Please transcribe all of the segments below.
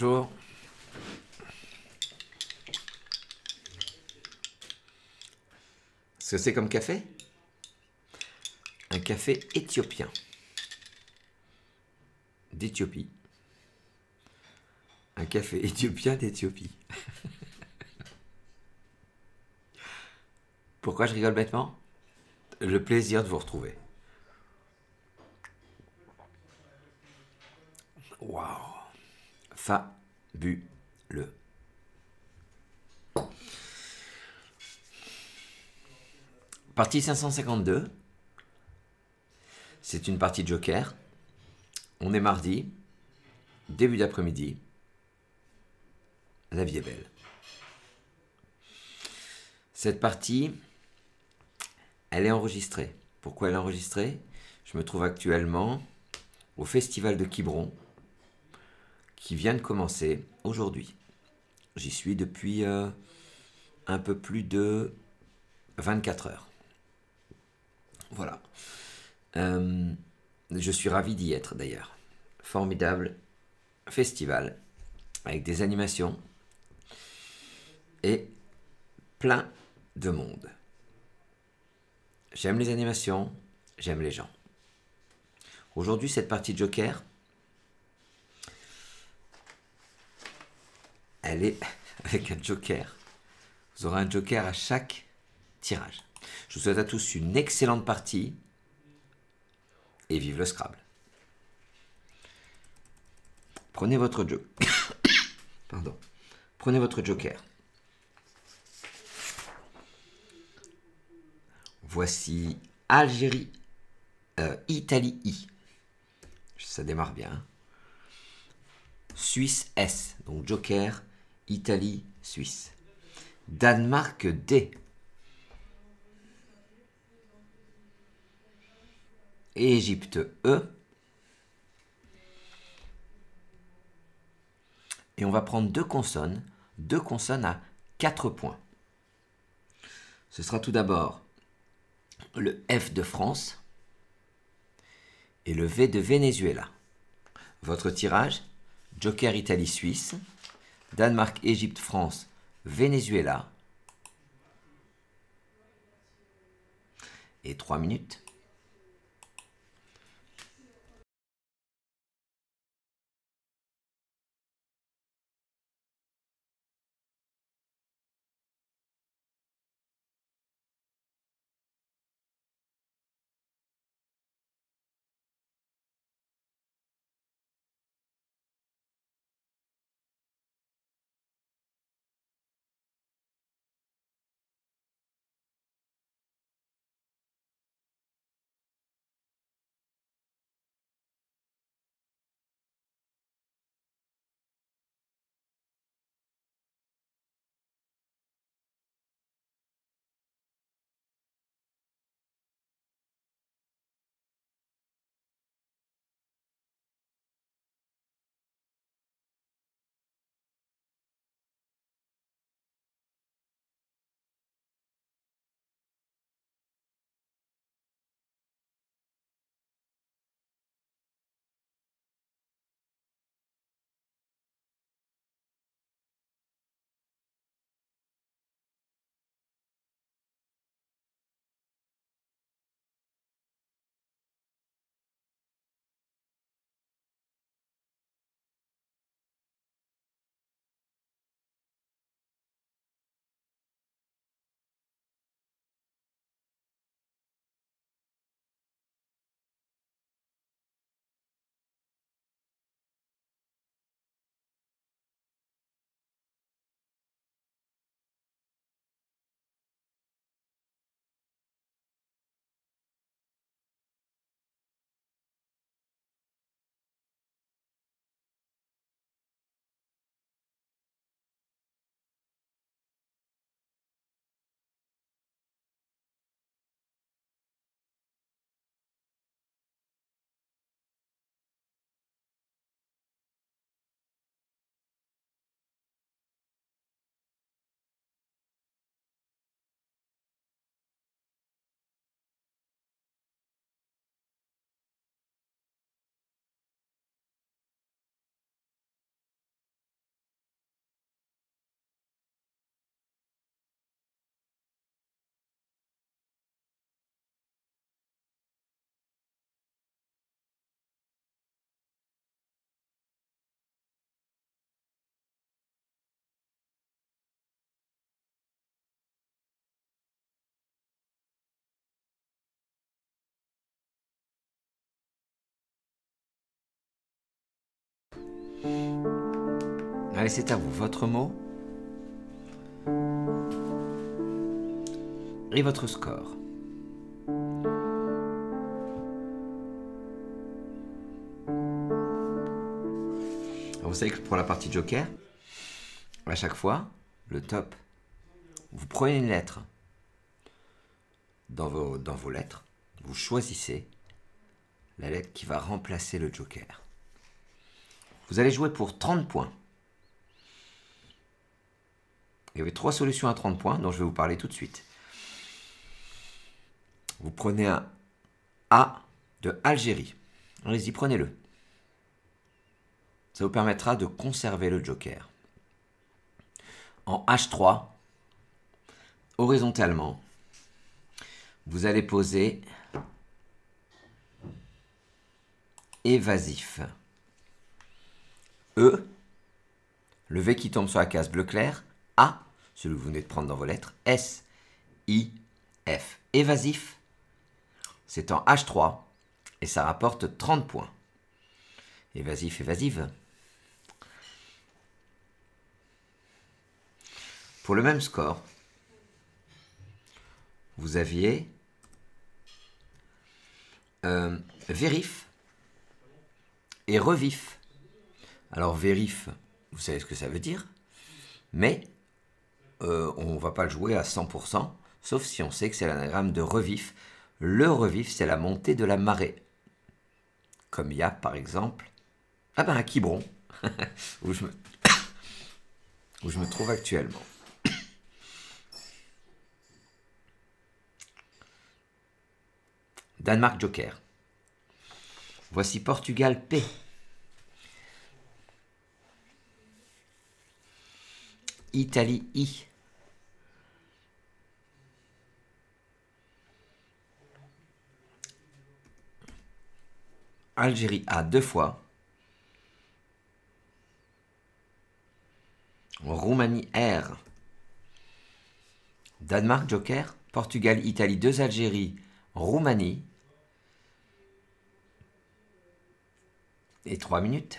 Bonjour. Ce que c'est comme café? Un café éthiopien. D'Éthiopie. Un café éthiopien d'Éthiopie. Pourquoi je rigole bêtement? Le plaisir de vous retrouver. Waouh! Fabuleux. Partie 552. C'est une partie de Joker. On est mardi, début d'après-midi. La vie est belle. Cette partie, elle est enregistrée. Pourquoi elle est enregistrée? Je me trouve actuellement au festival de Quiberon qui vient de commencer aujourd'hui. J'y suis depuis un peu plus de 24 heures. Voilà. Je suis ravi d'y être d'ailleurs. Formidable festival avec des animations et plein de monde. J'aime les animations, j'aime les gens. Aujourd'hui, cette partie de Joker, elle est avec un Joker. Vous aurez un Joker à chaque tirage. Je vous souhaite à tous une excellente partie et vive le Scrabble. Prenez votre Pardon. Prenez votre Joker. Voici Algérie, Italie I. Ça démarre bien. Suisse S. Donc Joker, Italie, Suisse. Danemark D. Égypte E. Et on va prendre deux consonnes à 4 points. Ce sera tout d'abord le F de France et le V de Venezuela. Votre tirage, Joker Italie Suisse, Danemark Égypte France Venezuela. Et 3 minutes. Allez, c'est à vous. Votre mot et votre score. Alors, vous savez que pour la partie Joker, à chaque fois, le top, vous prenez une lettre dans vos lettres, vous choisissez la lettre qui va remplacer le Joker. Vous allez jouer pour 30 points. Il y avait 3 solutions à 30 points dont je vais vous parler tout de suite. Vous prenez un A de Algérie. Allez-y, prenez-le. Ça vous permettra de conserver le Joker. En H3, horizontalement, vous allez poser évasif. E, le V qui tombe sur la case bleu clair. A, celui que vous venez de prendre dans vos lettres. S, I, F. Évasif, c'est en H3 et ça rapporte 30 points. Évasif, évasive. Pour le même score, vous aviez vérif et revif. Alors vérif, vous savez ce que ça veut dire, mais on ne va pas le jouer à 100%, sauf si on sait que c'est l'anagramme de revif. Le revif, c'est la montée de la marée. Comme il y a, par exemple, à Quiberon, où je me trouve actuellement. Danemark Joker. Voici Portugal P. Italie I. Algérie A 2 fois. Roumanie R. Danemark Joker. Portugal, Italie, 2 Algérie, Roumanie. Et 3 minutes.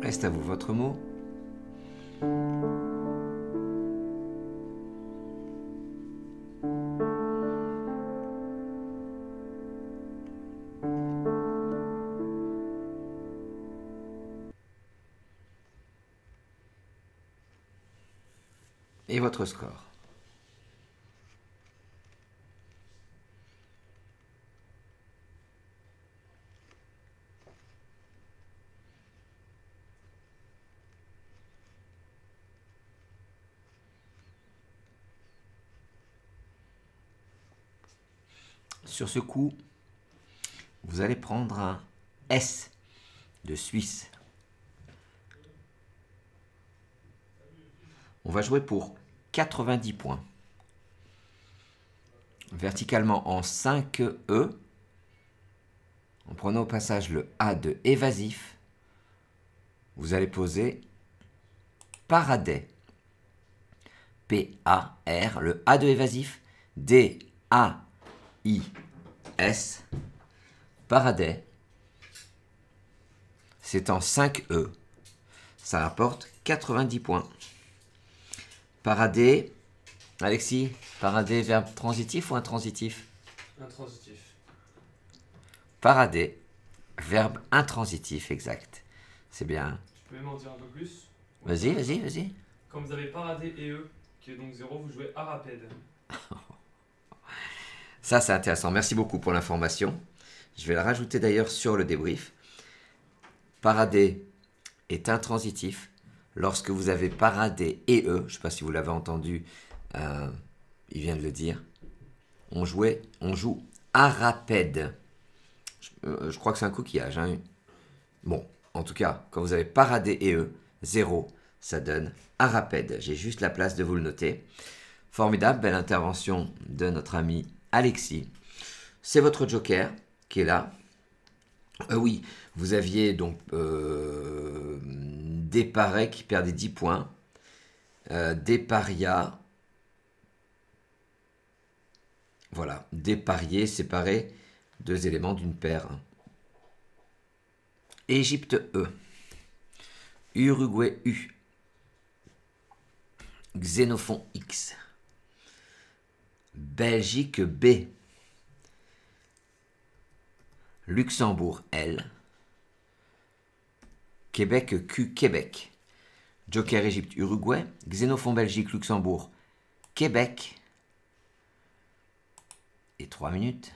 Reste à vous votre mot. Et votre score. Sur ce coup, vous allez prendre un S de Suisse. On va jouer pour 90 points. Verticalement en 5 E, en prenant au passage le A de évasif, vous allez poser Paradais. P-A-R, le A de évasif, D-A-I-S, Paradais. C'est en 5 E. Ça rapporte 90 points. Paradais, Alexis, paradais, verbe transitif ou intransitif? Intransitif. Parader, verbe intransitif, exact. C'est bien. Tu peux même en dire un peu plus? Vas-y, vas-y, vas-y. Quand vous avez paradé et E, qui est donc 0, vous jouez arapède. Ça, c'est intéressant. Merci beaucoup pour l'information. Je vais la rajouter d'ailleurs sur le débrief. Parader est intransitif lorsque vous avez paradé et E. Je ne sais pas si vous l'avez entendu, il vient de le dire. On joue arapède. Je crois que c'est un coquillage. Hein. Bon, en tout cas, quand vous avez paradé et E, 0, ça donne arapède. J'ai juste la place de vous le noter. Formidable, belle intervention de notre ami Alexis. C'est votre joker qui est là. Oui, vous aviez donc des parets qui perdaient 10 points. Des parias. Voilà, des pariers séparés, 2 éléments d'une paire. Égypte E. Uruguay U. Xénophon X. Belgique B. Luxembourg L. Québec Q. Québec. Joker Égypte Uruguay. Xénophon Belgique Luxembourg Québec. Et 3 minutes.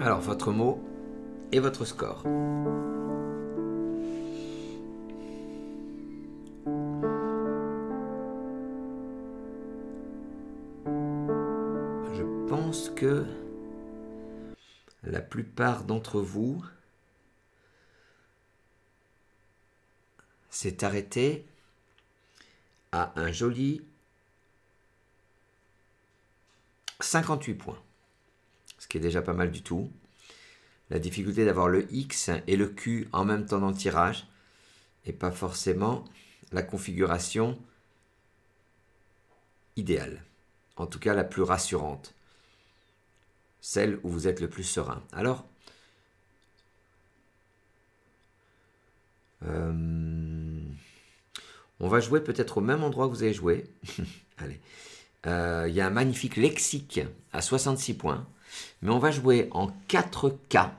Alors, votre mot et votre score. Je pense que la plupart d'entre vous s'est arrêté à un joli 58 points, ce qui est déjà pas mal du tout. La difficulté d'avoir le X et le Q en même temps dans le tirage et pas forcément la configuration idéale, en tout cas la plus rassurante, celle où vous êtes le plus serein. Alors, on va jouer peut-être au même endroit que vous avez joué. Allez. Il y a un magnifique lexique à 66 points, mais on va jouer en 4K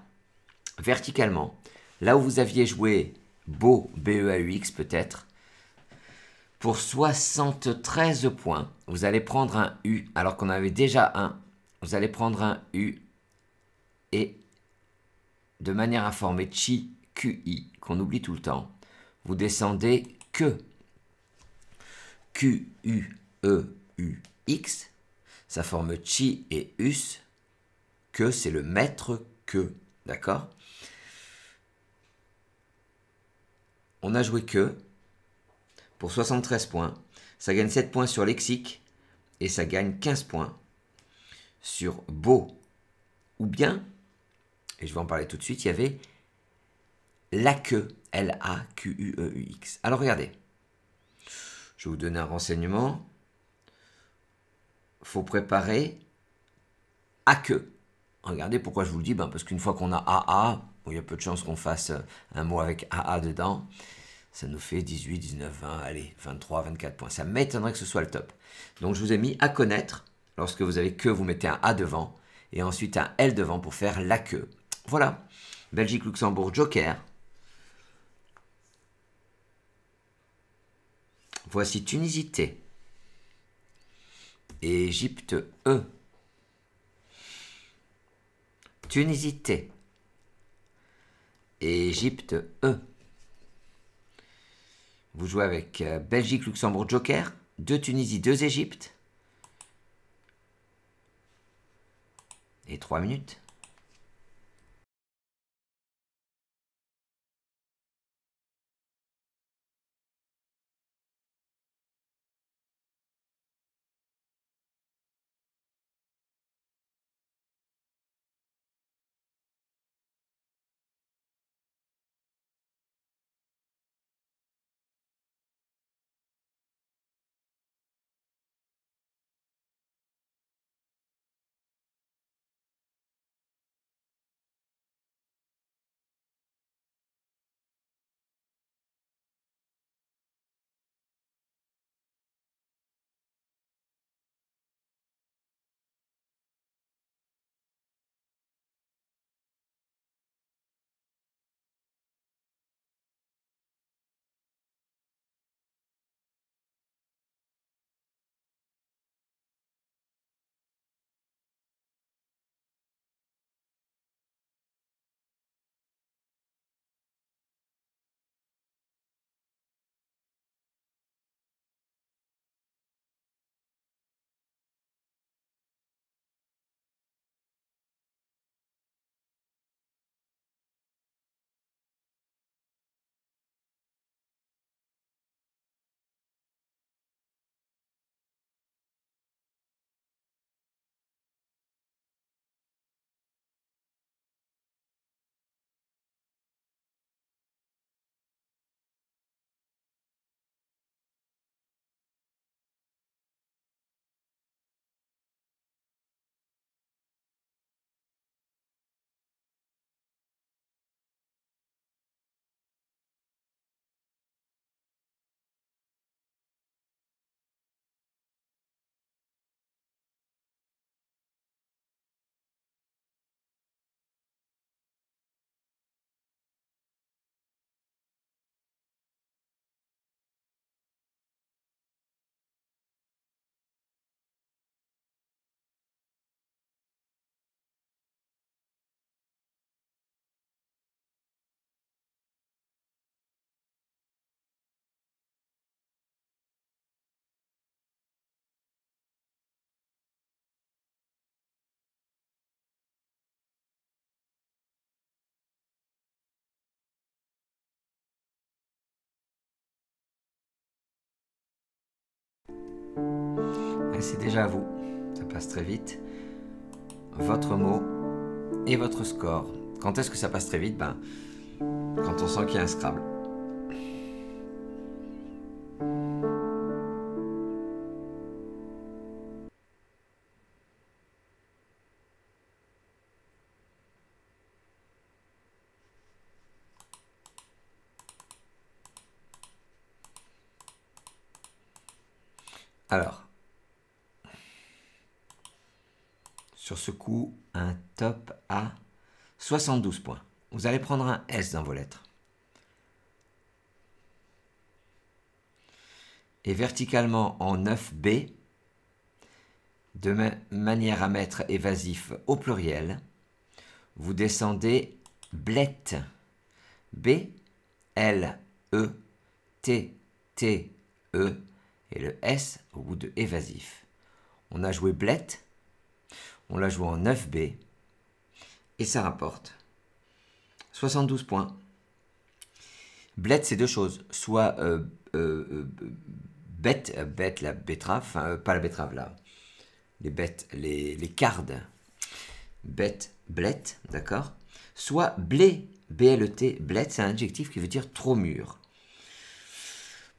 verticalement, là où vous aviez joué Beau, B-E-A-U-X peut-être, pour 73 points. Vous allez prendre un U, alors qu'on avait déjà un. Vous allez prendre un U et, de manière à former Chi, QI, qu'on oublie tout le temps, vous descendez que Q-U-E-U-X, ça forme Chi et Us, que c'est le maître que, d'accord? On a joué que pour 73 points, ça gagne 7 points sur lexique et ça gagne 15 points sur beau. Ou bien, et je vais en parler tout de suite, il y avait la queue, L-A-Q-U-E-U-X. Alors regardez, je vais vous donner un renseignement. Faut préparer à queue. Regardez pourquoi je vous le dis, parce qu'une fois qu'on a AA, il y a peu de chances qu'on fasse un mot avec AA dedans. Ça nous fait 18, 19, 20, allez, 23, 24 points. Ça m'étonnerait que ce soit le top. Donc je vous ai mis à connaître. Lorsque vous avez que, vous mettez un A devant. Et ensuite un L devant pour faire la queue. Voilà. Belgique, Luxembourg, Joker. Voici Tunisie T. Égypte E. Tunisie T. Égypte E. Vous jouez avec Belgique, Luxembourg, Joker. 2 Tunisie, 2 Égypte. Et 3 minutes. Et c'est déjà à vous. Ça passe très vite. Votre mot et votre score. Quand est-ce que ça passe très vite? Ben, quand on sent qu'il y a un Scrabble. Alors, sur ce coup, un top à 72 points. Vous allez prendre un S dans vos lettres. Et verticalement en 9B, de manière à mettre évasif au pluriel, vous descendez blette. B, L, E, T, T, E et le S au bout de évasif. On a joué blette, on l'a joué en 9B et ça rapporte 72 points. Blette, c'est deux choses. Soit bête, la betterave, enfin pas la betterave là, les bêtes, les cardes, bête, blette, d'accord. Soit blé, B-L-E-T, blette, c'est un adjectif qui veut dire trop mûr.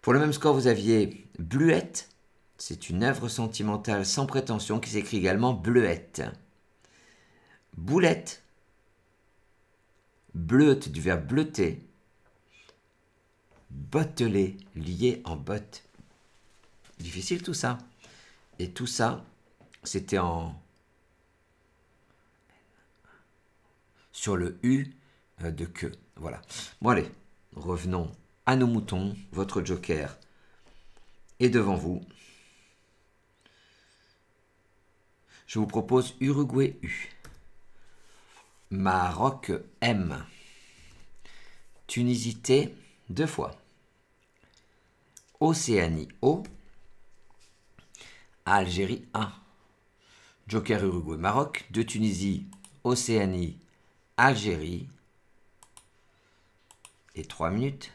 Pour le même score, vous aviez bluette, c'est une œuvre sentimentale sans prétention qui s'écrit également bleuette. Boulette, bleute du verbe bleuter. Botteler, lié en botte. Difficile tout ça. Et tout ça, c'était sur le U de que. Voilà. Bon allez, revenons à nos moutons. Votre joker est devant vous. Je vous propose Uruguay U. Maroc M. Tunisie T, 2 fois. Océanie O. Algérie 1. Joker Uruguay Maroc. De Tunisie, Océanie, Algérie. Et 3 minutes.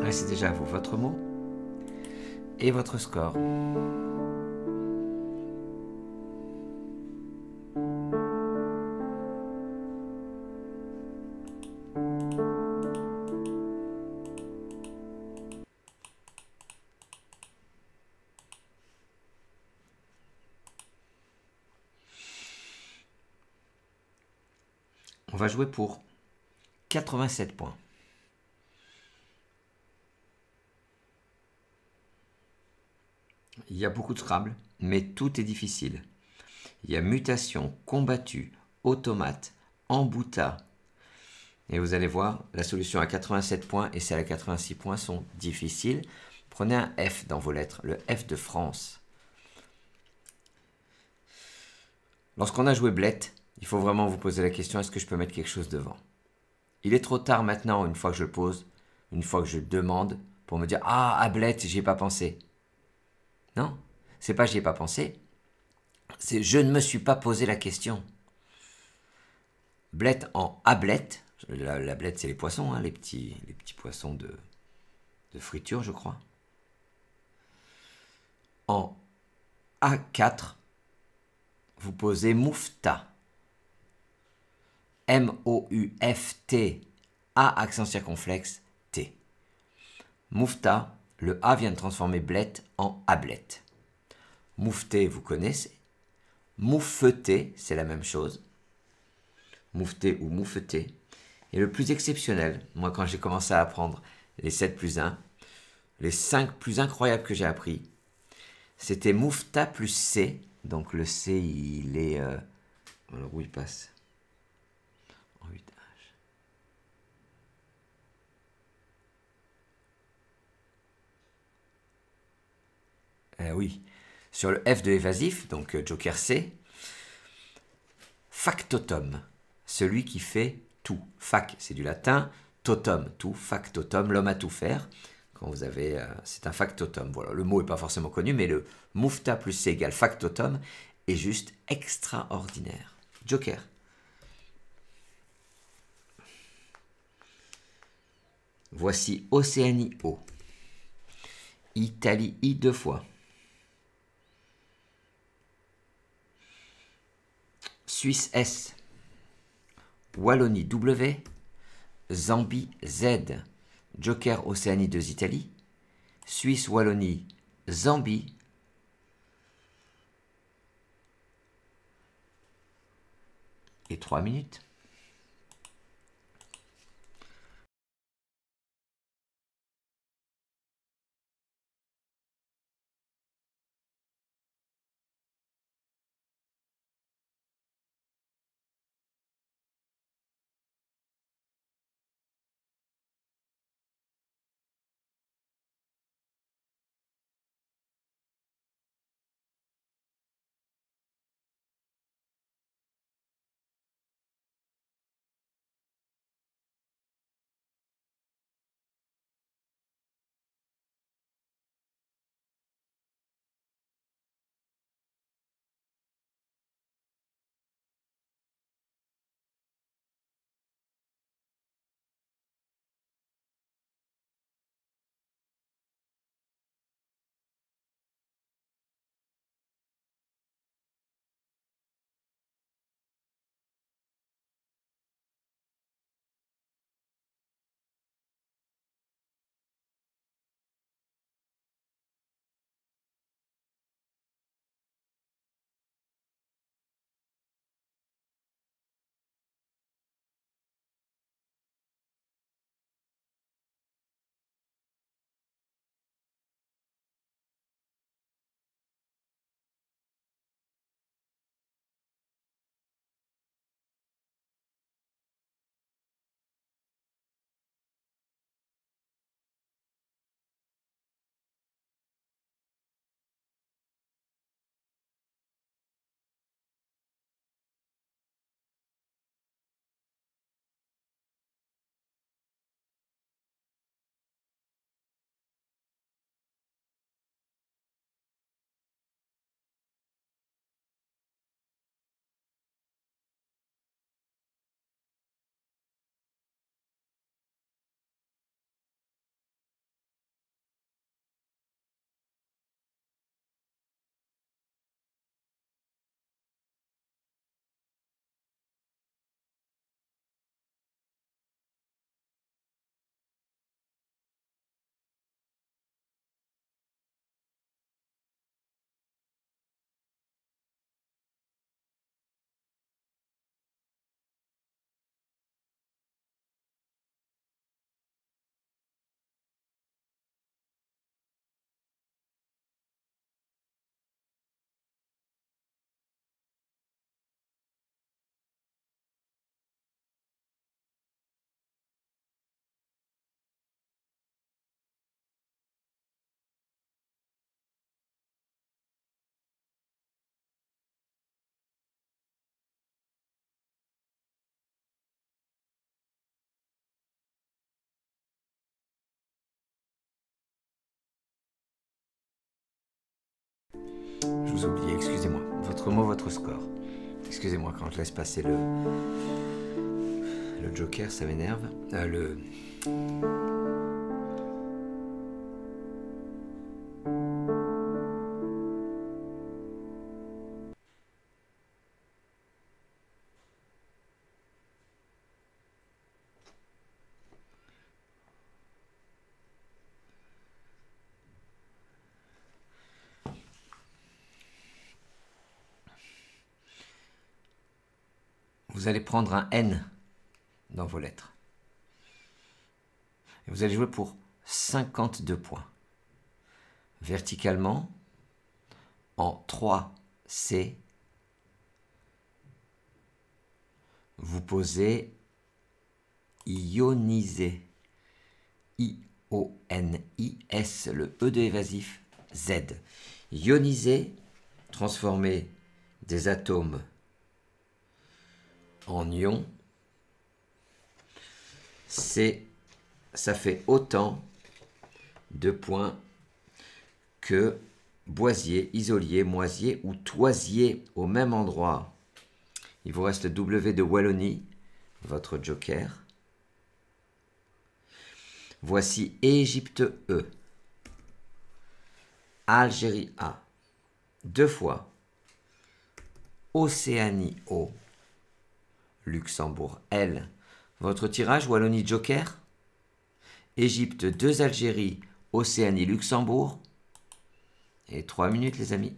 Ah, c'est déjà à vous. Votre mot et votre score. On va jouer pour 87 points. Il y a beaucoup de Scrabble, mais tout est difficile. Il y a mutation, combattu, automate, embouta. Et vous allez voir, la solution à 87 points et celle à 86 points sont difficiles. Prenez un F dans vos lettres, le F de France. Lorsqu'on a joué Blette, il faut vraiment vous poser la question, est-ce que je peux mettre quelque chose devant? Il est trop tard maintenant, une fois que je le pose, une fois que je demande, pour me dire, ah, à Blette, j'y ai pas pensé. Non, c'est pas j'y ai pas pensé, c'est je ne me suis pas posé la question. Blette en ablette, la blette c'est les poissons, hein, les petits poissons de friture je crois. En A4, vous posez moufta. M-O-U-F-T, A accent circonflexe, T. Moufta, le A vient de transformer blette en ablette. Moufté, vous connaissez. Moufeté, c'est la même chose. Moufté ou moufeté. Et le plus exceptionnel, moi quand j'ai commencé à apprendre les 7 plus 1, les 5 plus incroyables que j'ai appris, c'était moufta plus C. Donc le C, il est... alors où il passe? En 8H. Oui, sur le F de évasif, donc Joker C, factotum, celui qui fait tout. Fac, c'est du latin, totum, tout, factotum, l'homme à tout faire. Quand vous avez, c'est un factotum. Voilà, le mot n'est pas forcément connu, mais le moufta plus C égale factotum est juste extraordinaire. Joker. Voici Océanie O. Italie I 2 fois. Suisse S. Wallonie W. Zambie Z. Joker Océanie 2 Italie. Suisse Wallonie Zambie. Et 3 minutes. Je vous oublie, excusez-moi. Votre mot, votre score. Excusez-moi quand je laisse passer le joker, ça m'énerve. Vous allez prendre un N dans vos lettres. Et vous allez jouer pour 52 points. Verticalement, en 3C, vous posez ioniser. I-O-N-I-S, le E de évasif, Z. Ioniser, transformer des atomes en ions, ça fait autant de points que Boisier, Isolier, Moisier ou Toisier au même endroit. Il vous reste le W de Wallonie, votre joker. Voici Égypte E, Algérie A, 2 fois, Océanie O, Luxembourg L. Votre tirage Wallonie joker, Égypte 2 Algérie, Océanie Luxembourg. Et 3 minutes les amis.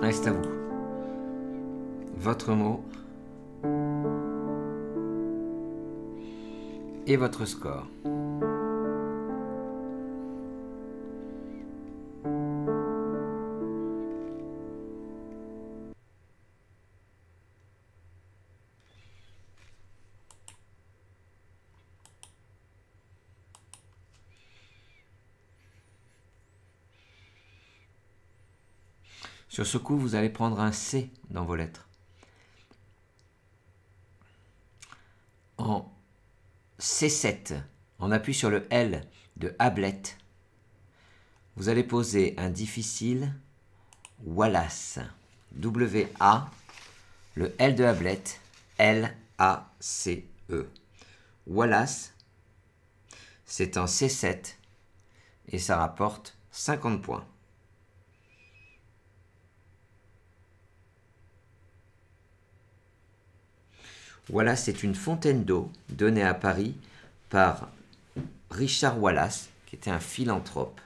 Allez, c'est à vous. Votre mot et votre score. Sur ce coup, vous allez prendre un C dans vos lettres. C7, on appuie sur le L de Hablet. Vous allez poser un difficile Wallace. W-A, le L de Hablet, L-A-C-E. Wallace, c'est en C7 et ça rapporte 50 points. Wallace, c'est une fontaine d'eau donnée à Paris par Richard Wallace, qui était un philanthrope.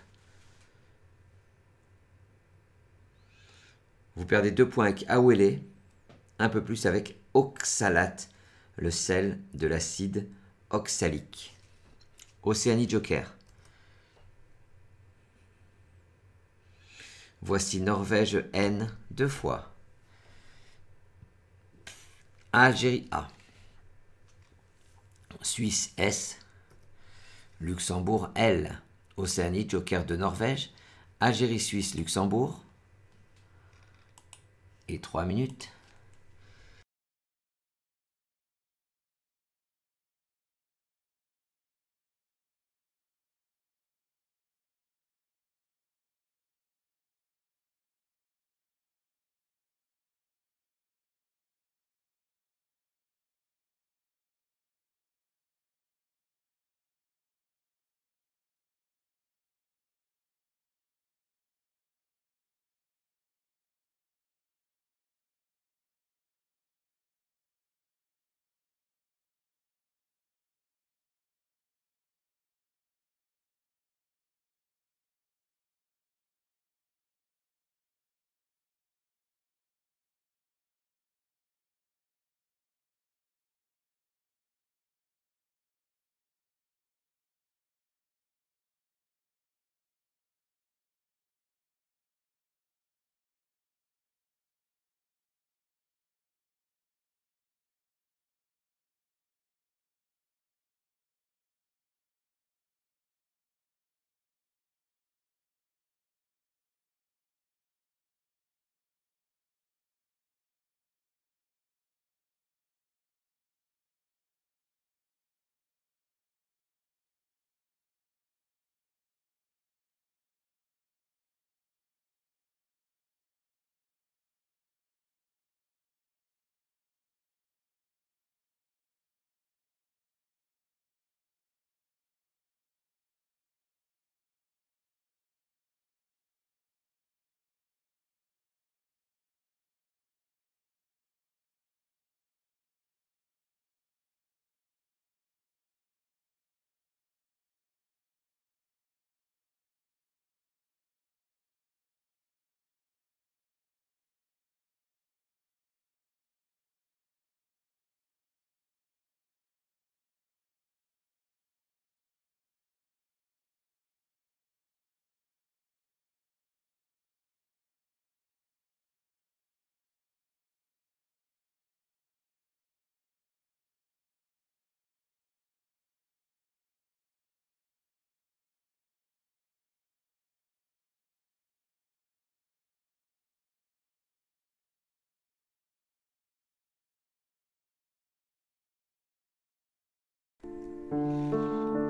Vous perdez 2 points avec Awele, un peu plus avec oxalate, le sel de l'acide oxalique. Océanie Joker. Voici Norvège N 2 fois. Algérie A. Suisse S. Luxembourg L. Océanie Joker de Norvège. Algérie, Suisse, Luxembourg. Et 3 minutes.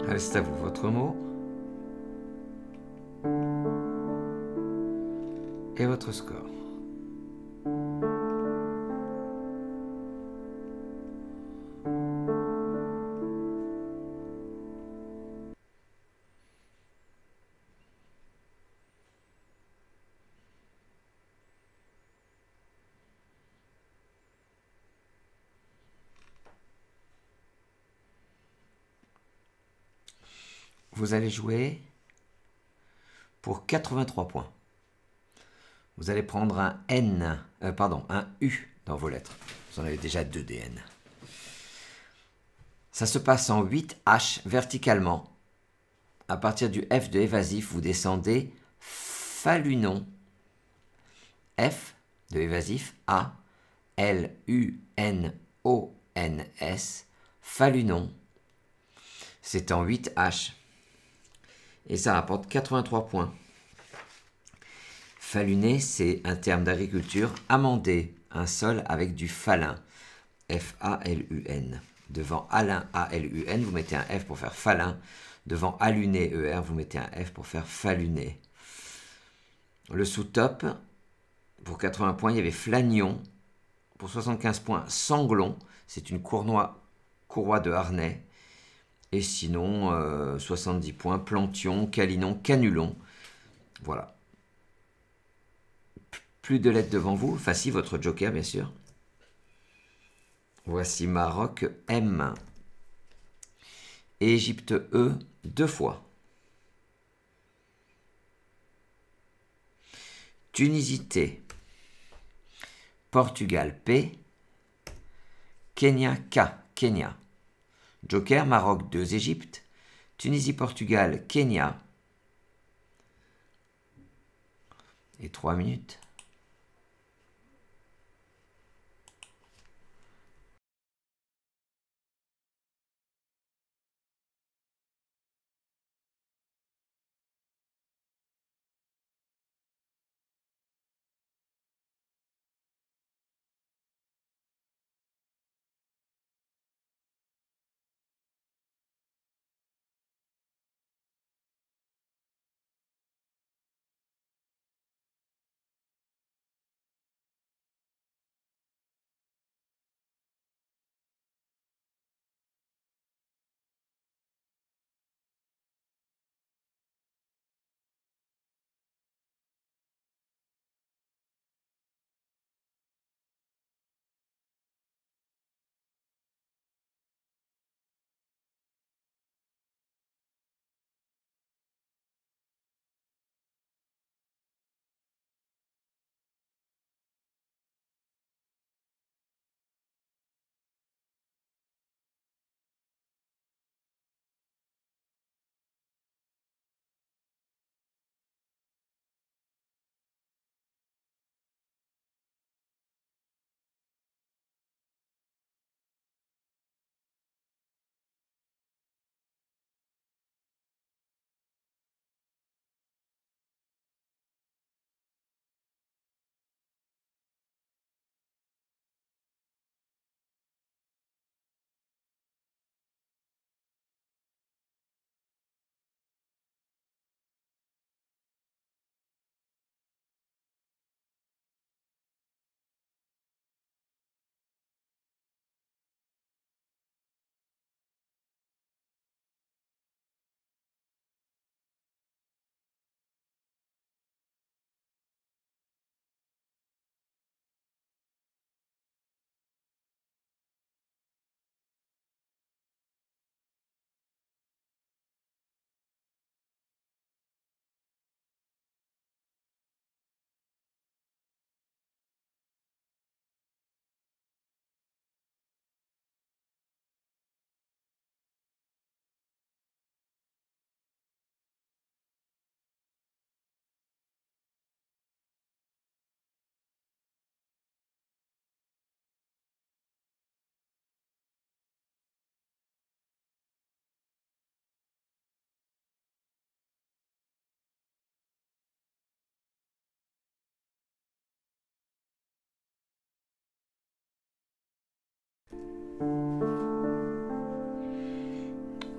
Allez, c'est à vous, votre mot. Et votre score. Vous allez jouer pour 83 points. Vous allez prendre un un U dans vos lettres. Vous en avez déjà 2 DN. Ça se passe en 8 H verticalement. À partir du F de évasif, vous descendez Falunon. F de évasif, A, L, U, N, O, N, S. Falunon. C'est en 8 H. Et ça rapporte 83 points. Faluner, c'est un terme d'agriculture. Amender un sol avec du falun. F-A-L-U-N. Devant Alain, A-L-U-N, vous mettez un F pour faire Falin. Devant Aluné, E-R, vous mettez un F pour faire Faluné. Le sous-top, pour 80 points, il y avait Flagnon. Pour 75 points, Sanglon. C'est une courroie de harnais. Et sinon, 70 points, Plantion, Calinon, Canulon. Voilà. Plus de lettres devant vous. Enfin, si, votre joker, bien sûr. Voici Maroc, M. Égypte, E, 2 fois. Tunisie, T. Portugal, P. Kenya, K. Kenya. Joker, Maroc, 2, Égypte. Tunisie, Portugal, Kenya. Et 3 minutes.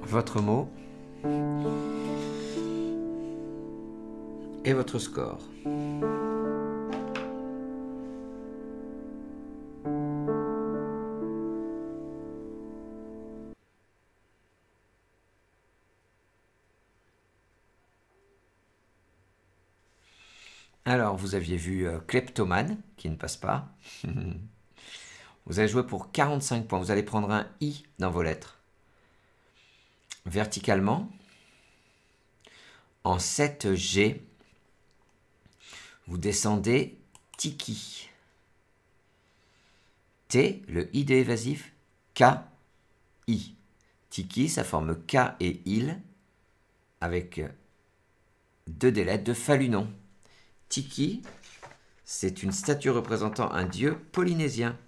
Votre mot et votre score. Alors, vous aviez vu Kleptomane, qui ne passe pas. Vous allez jouer pour 45 points. Vous allez prendre un I dans vos lettres. Verticalement, en 7G, vous descendez Tiki. T, le I de évasif, K, I. Tiki, ça forme K et il, avec deux des lettres de Falunon. Tiki, c'est une statue représentant un dieu polynésien.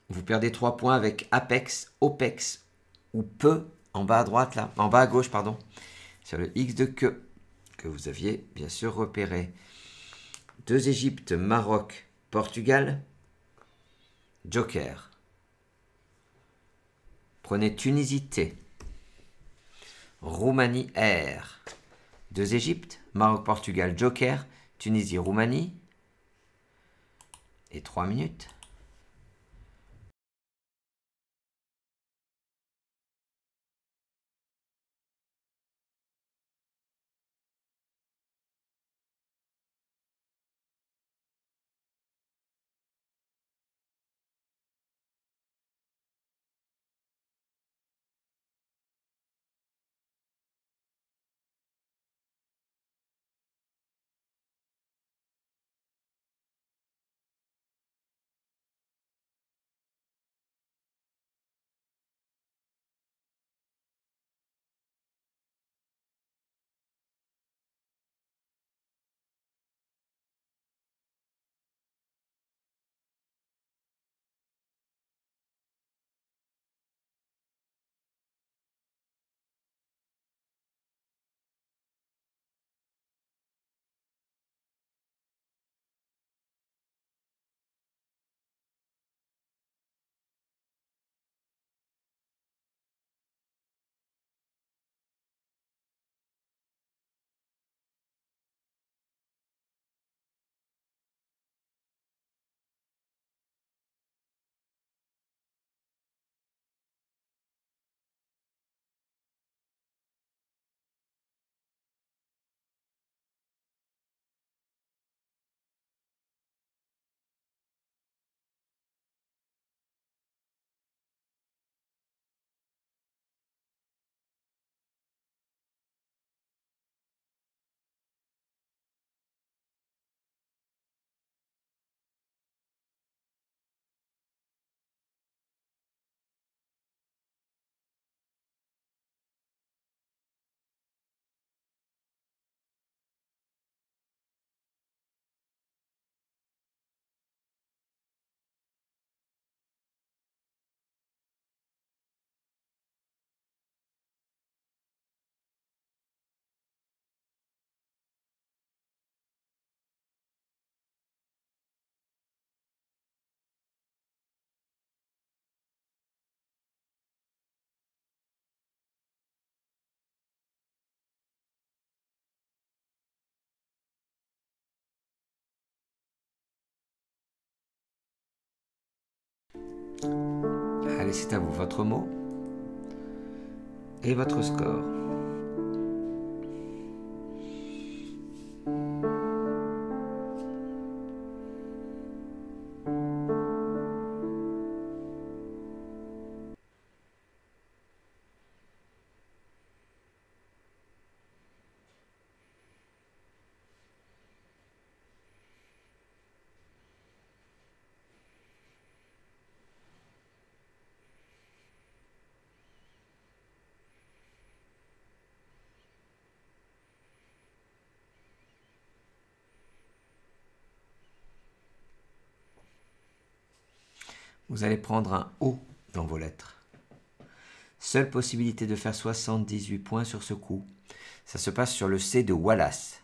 Vous perdez 3 points avec Apex, Opex ou Peu en bas à droite, là, en bas à gauche, pardon, sur le X de que vous aviez bien sûr repéré. 2 Égypte, Maroc, Portugal. Joker. Prenez Tunisie T. Roumanie R. 2 Égypte, Maroc, Portugal, Joker, Tunisie, Roumanie. Et 3 minutes. Allez, c'est à vous, votre mot et votre score. Vous allez prendre un O dans vos lettres. Seule possibilité de faire 78 points sur ce coup. Ça se passe sur le C de Wallace.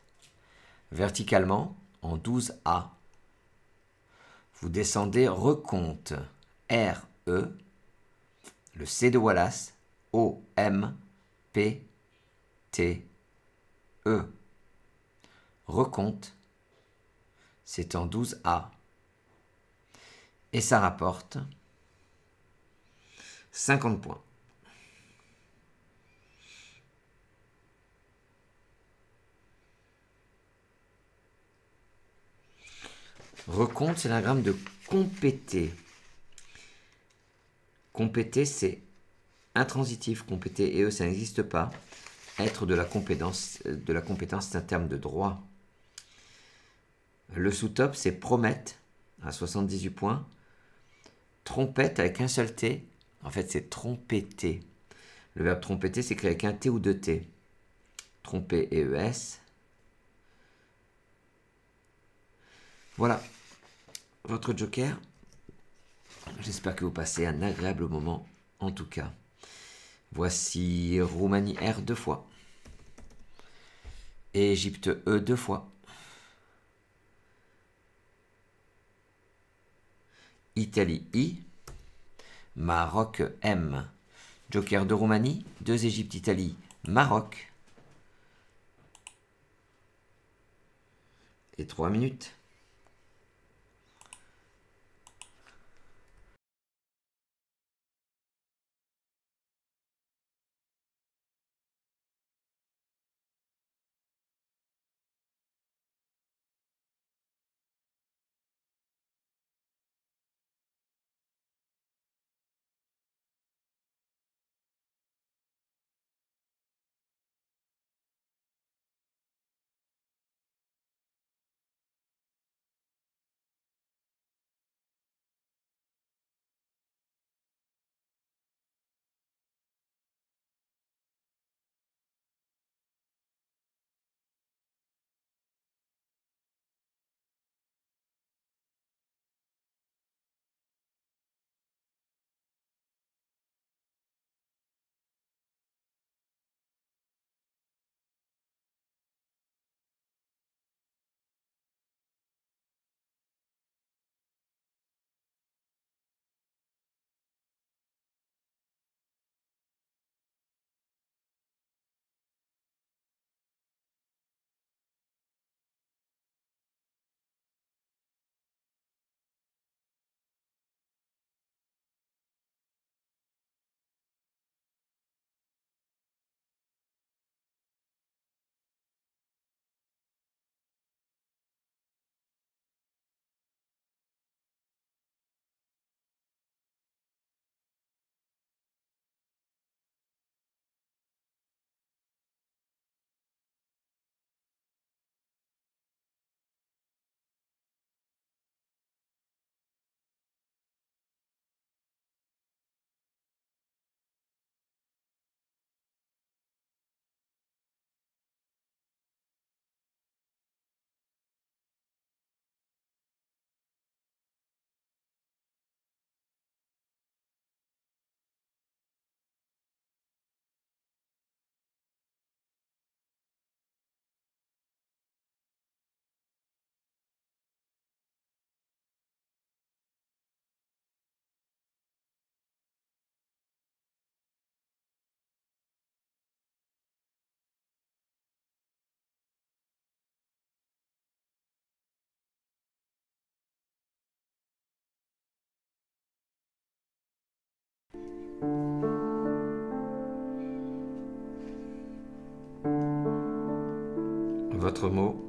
Verticalement, en 12A. Vous descendez recompte R, E, le C de Wallace, O, M, P, T, E. Recompte, c'est en 12A. Et ça rapporte 50 points. Recompte, c'est l'anagramme de compéter. Compéter, c'est intransitif. Compéter et eux, ça n'existe pas. Être de la compétence, c'est un terme de droit. Le sous-top, c'est promettre, à 78 points. Trompette avec un seul T, en fait, c'est trompeter. Le verbe trompeter s'écrit avec un T ou deux T. Tromper et ES. Voilà, votre joker. J'espère que vous passez un agréable moment, en tout cas. Voici Roumanie R 2 fois. Et Égypte E 2 fois. Italie I, Maroc M. Joker de Roumanie, 2 Égypte, Italie, Maroc. Et 3 minutes. Votre mot.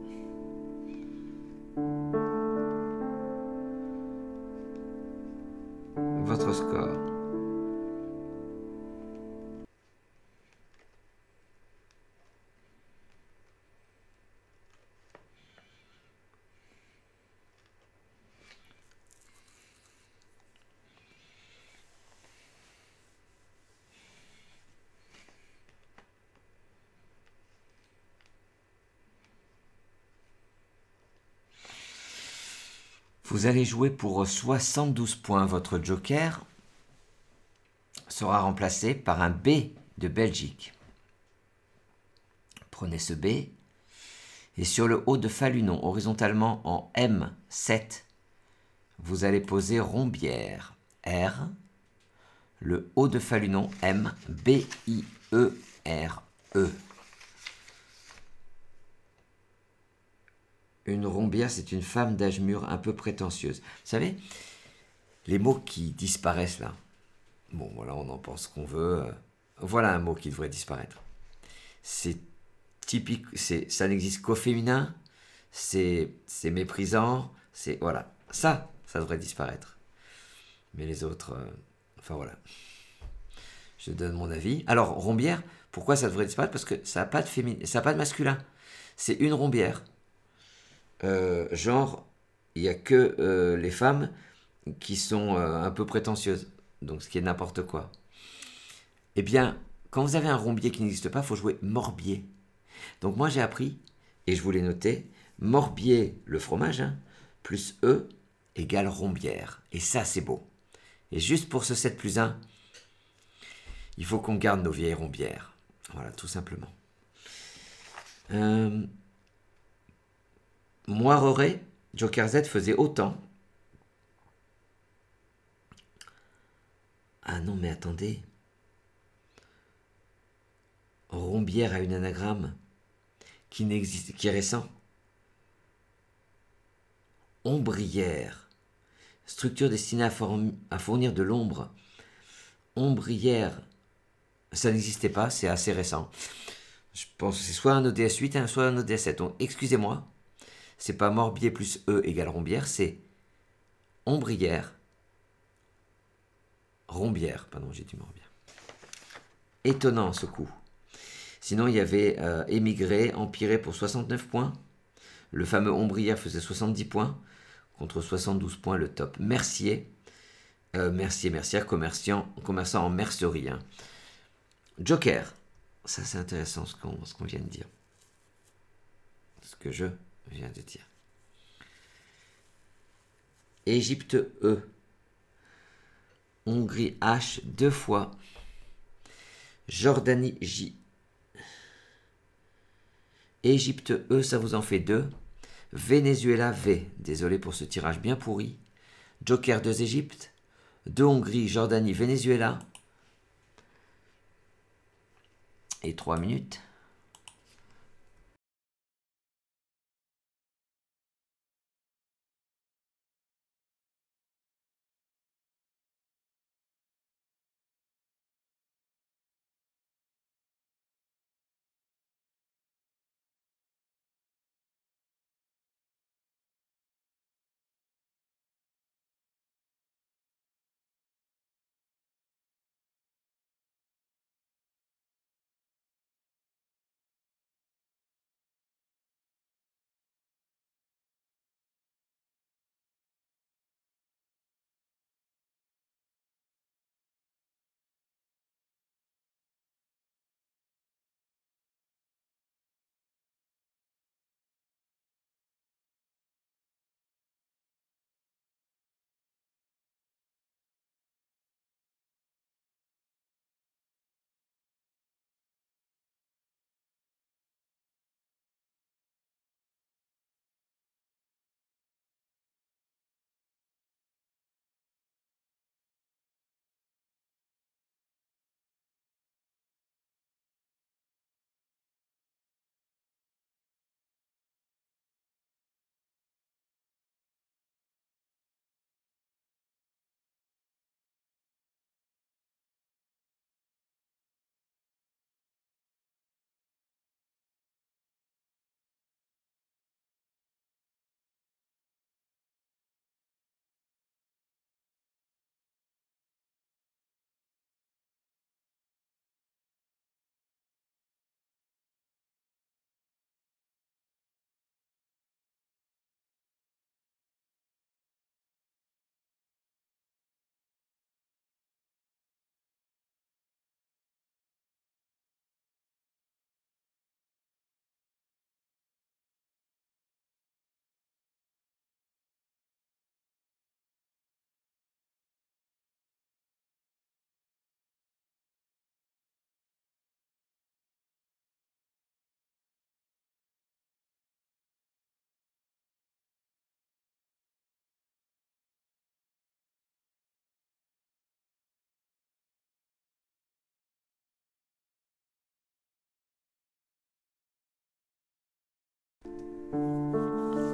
Votre score. Vous allez jouer pour 72 points. Votre joker sera remplacé par un B de Belgique. Prenez ce B et sur le haut de Falunon, horizontalement en M7, vous allez poser Rombière, R, le haut de Falunon, M, B-I-E-R-E. Une rombière, c'est une femme d'âge mûr un peu prétentieuse. Vous savez, les mots qui disparaissent là, bon voilà, on en pense qu'on veut. Voilà un mot qui devrait disparaître. C'est typique, ça n'existe qu'au féminin, c'est méprisant, c'est voilà. Ça devrait disparaître. Mais les autres, enfin voilà. Je donne mon avis. Alors, rombière, pourquoi ça devrait disparaître? Parce que ça n'a pas de féminin, ça n'a pas de masculin. C'est une rombière. Genre, il n'y a que les femmes qui sont un peu prétentieuses. Donc, ce qui est n'importe quoi. Eh bien, quand vous avez un rombier qui n'existe pas, il faut jouer morbier. Donc, moi, j'ai appris, et je vous l'ai noté, morbier, le fromage, hein, plus E égale rombière. Et ça, c'est beau. Et juste pour ce 7 plus 1, il faut qu'on garde nos vieilles rombières. Voilà, tout simplement. Moireret, Joker Z faisait autant. Ah non, mais attendez. Rombière a une anagramme qui n'existe, qui est récent. Ombrière. Structure destinée à fournir de l'ombre. Ombrière. Ça n'existait pas, c'est assez récent. Je pense que c'est soit un ODS 8, soit un ODS 7. Donc, excusez-moi, c'est pas Morbier plus E égale Rombière, c'est Ombrière. Rombière, pardon, j'ai dit Morbière. Étonnant ce coup. Sinon, il y avait Émigré, Empiré pour 69 points. Le fameux Ombrière faisait 70 points. Contre 72 points le top. Mercier. Mercière, commerçant en mercerie. Hein. Joker. Ça, c'est intéressant ce qu'on vient de dire. Ce que je viens de dire. Égypte E. Hongrie H 2 fois. Jordanie J. Égypte E, ça vous en fait 2. Venezuela V. Désolé pour ce tirage bien pourri. Joker 2 Égypte. 2 Hongrie, Jordanie, Venezuela. Et 3 minutes.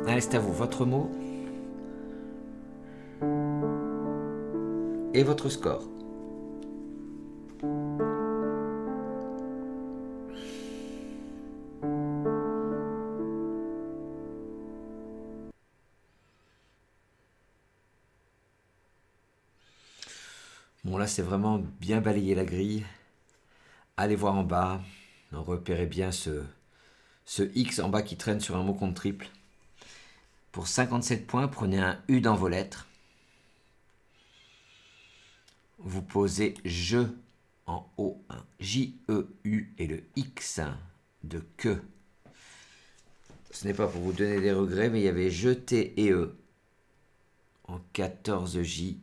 Allez, c'est à vous. Votre mot et votre score. Bon, là, c'est vraiment bien balayer la grille. Allez voir en bas. Repérez bien ce X en bas qui traîne sur un mot compte triple. Pour 57 points, prenez un U dans vos lettres. Vous posez je en haut, un J-E-U et le X de que. Ce n'est pas pour vous donner des regrets, mais il y avait je, T et E en 14J.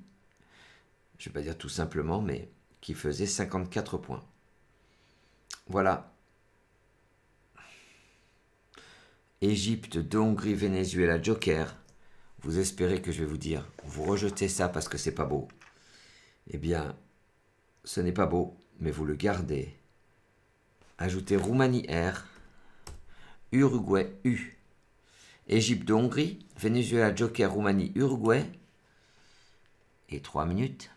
Je ne vais pas dire tout simplement, mais qui faisait 54 points. Voilà. Égypte, de Hongrie, Venezuela, Joker. Vous espérez que je vais vous dire, vous rejetez ça parce que c'est pas beau. Eh bien, ce n'est pas beau, mais vous le gardez. Ajoutez Roumanie R, Uruguay U, Égypte-Hongrie, Venezuela Joker, Roumanie, Uruguay. Et 3 minutes.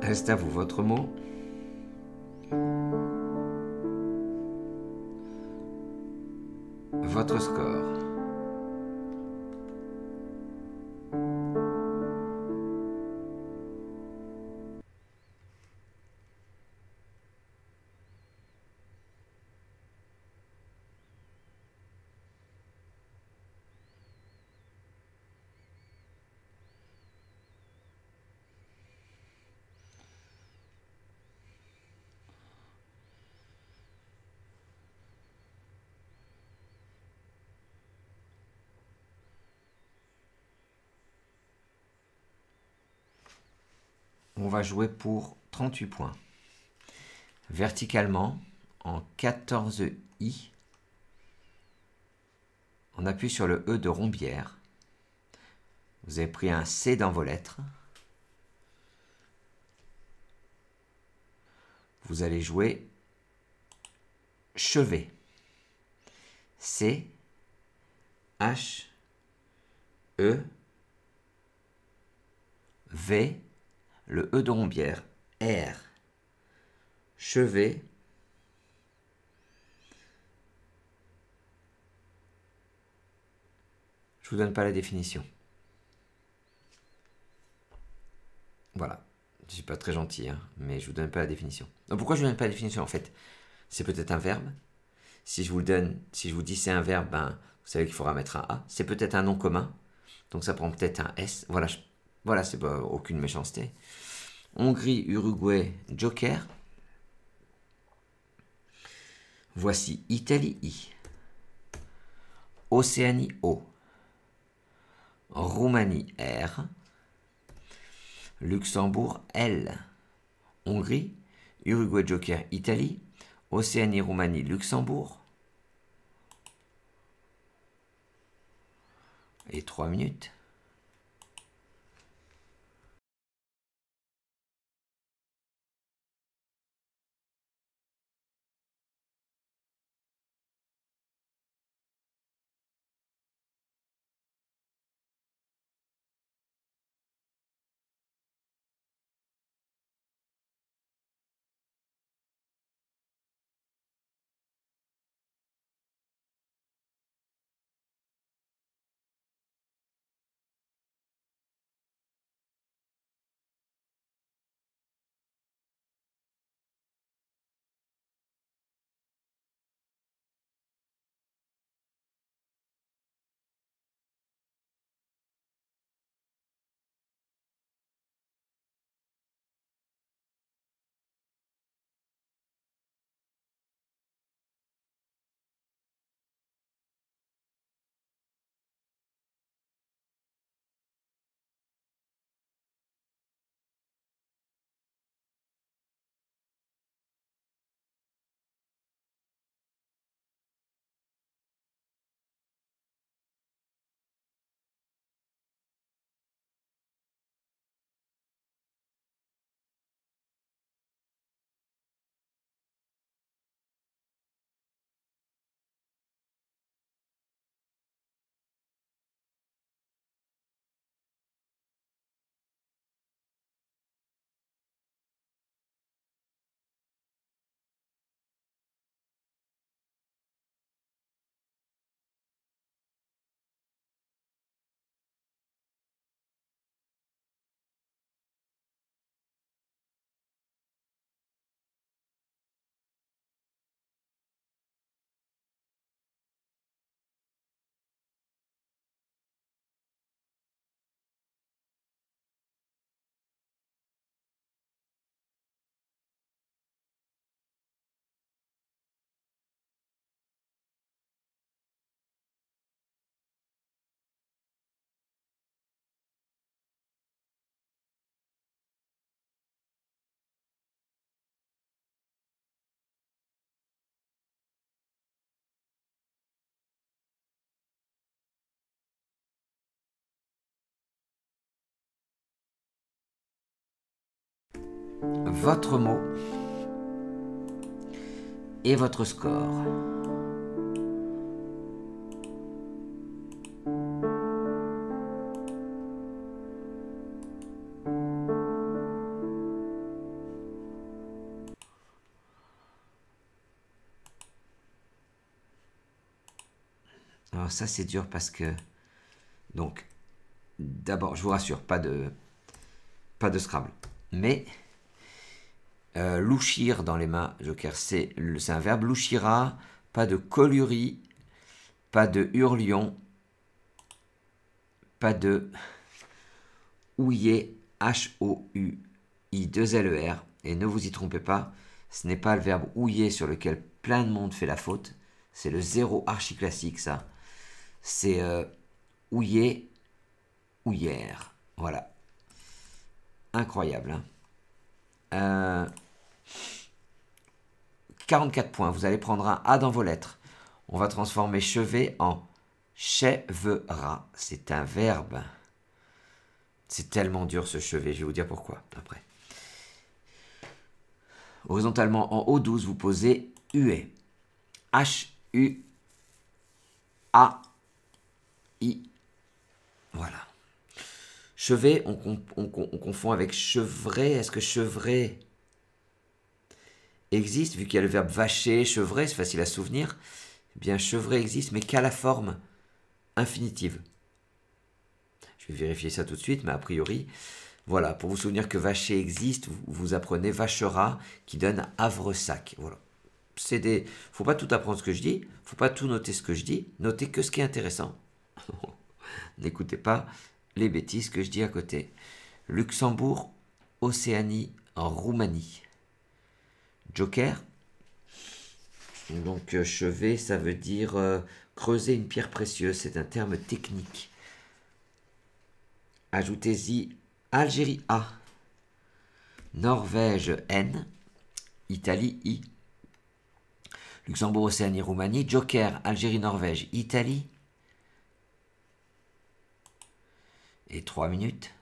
Reste à vous votre mot. Votre score. On va jouer pour 38 points. Verticalement, en 14I, on appuie sur le E de Rombière. Vous avez pris un C dans vos lettres. Vous allez jouer chevet. C, H, E, V, le E de Rombière, R, chevet, je vous donne pas la définition. Voilà, je suis pas très gentil, hein, mais je vous donne pas la définition. Donc pourquoi je vous donne pas la définition en fait? C'est peut-être un verbe. Si je vous le donne, si je vous dis c'est un verbe, ben, vous savez qu'il faudra mettre un A. C'est peut-être un nom commun, donc ça prend peut-être un S. Voilà, voilà, c'est pas aucune méchanceté. Hongrie, Uruguay, Joker. Voici Italie, I. Océanie, O. Roumanie, R. Luxembourg, L. Hongrie, Uruguay, Joker, Italie. Océanie, Roumanie, Luxembourg. Et 3 minutes. Votre mot et votre score. Alors ça c'est dur parce que, donc, d'abord je vous rassure, pas de Scrabble, mais louchir dans les mains, Joker, c'est un verbe, louchira, pas de colurie, pas de hurlion, pas de houiller, H-O-U-I-2-L-E-R, et ne vous y trompez pas, ce n'est pas le verbe houiller sur lequel plein de monde fait la faute, c'est le zéro archi classique ça, c'est houiller, houillère, voilà. Incroyable, hein. 44 points, vous allez prendre un A dans vos lettres. On va transformer chevet en chèvera. C'est un verbe. C'est tellement dur ce chevet, je vais vous dire pourquoi après. Horizontalement en haut 12, vous posez huet. H-U-A-I. Voilà. Chevet, on confond avec chevret. Est-ce que chevret existe, vu qu'il y a le verbe vacher, chevrer, c'est facile à souvenir. Eh bien, chevrer existe, mais qu'à la forme infinitive. Je vais vérifier ça tout de suite, mais a priori, voilà, pour vous souvenir que vacher existe, vous apprenez vachera, qui donne havresac. Voilà. Faut pas tout apprendre ce que je dis, faut pas tout noter ce que je dis, notez que ce qui est intéressant. N'écoutez pas les bêtises que je dis à côté. Luxembourg, Océanie, Roumanie. Joker. Donc chevet, ça veut dire creuser une pierre précieuse, c'est un terme technique. Ajoutez-y Algérie A, Norvège N, Italie I. Luxembourg, Océanie, Roumanie. Joker, Algérie, Norvège, Italie. Et 3 minutes.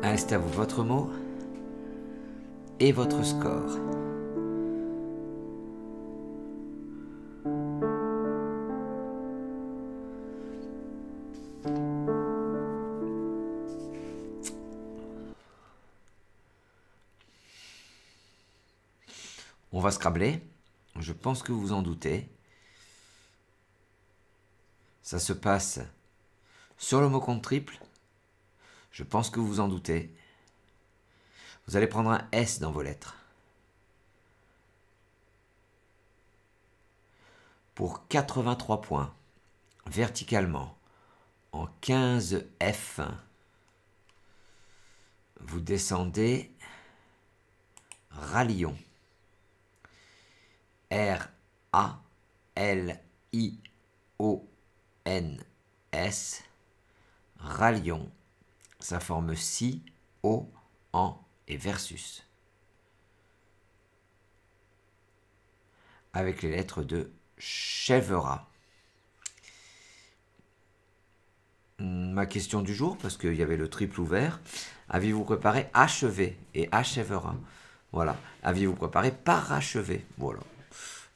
Allez, c'est à vous, votre mot et votre score. On va scrabler. Je pense que vous vous en doutez. Ça se passe sur le mot compte triple. Je pense que vous vous en doutez. Vous allez prendre un S dans vos lettres. Pour 83 points, verticalement, en 15 F, vous descendez Rallion. R-A-L-I-O-N-S. Rallion. Ça forme si, o, en et versus. Avec les lettres de Chèvera. Ma question du jour, parce qu'il y avait le triple ouvert. Aviez-vous préparé achevé et achèvera? Voilà. Aviez-vous préparé parachevé? Voilà.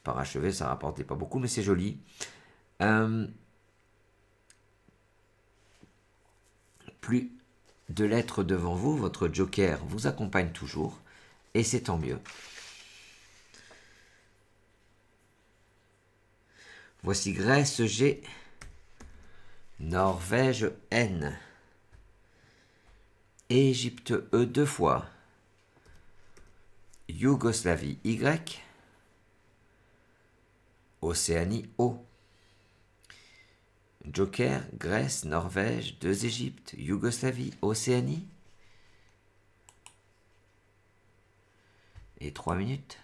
Parachevé, ça rapportait pas beaucoup, mais c'est joli. Plus de lettres devant vous, votre joker vous accompagne toujours, et c'est tant mieux. Voici Grèce G, Norvège N, Égypte E 2 fois, Yougoslavie Y, Océanie O. Joker, Grèce, Norvège, 2 Égypte, Yougoslavie, Océanie. Et 3 minutes.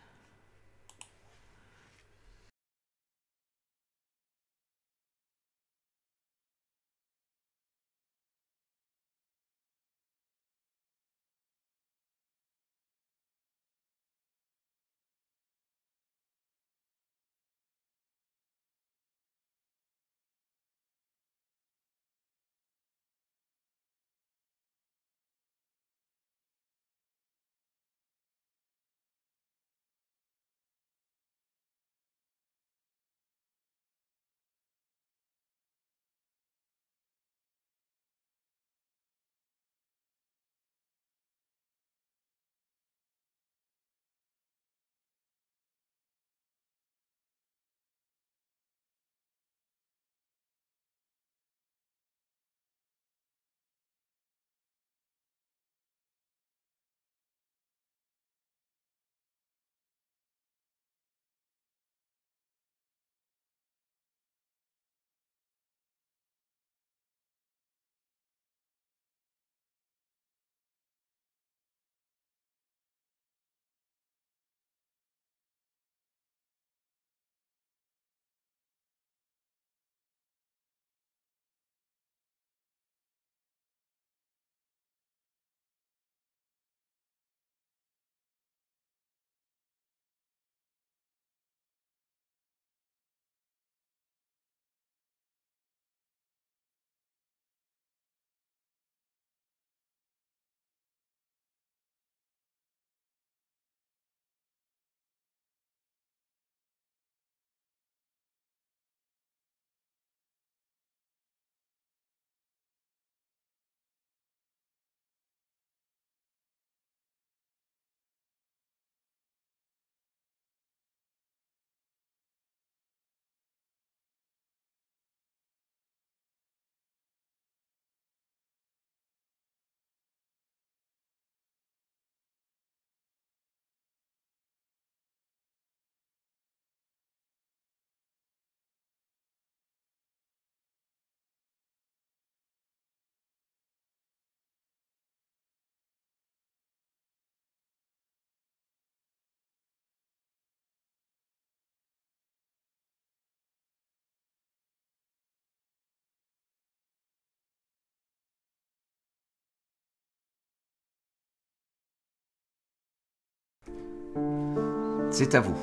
C'est à vous.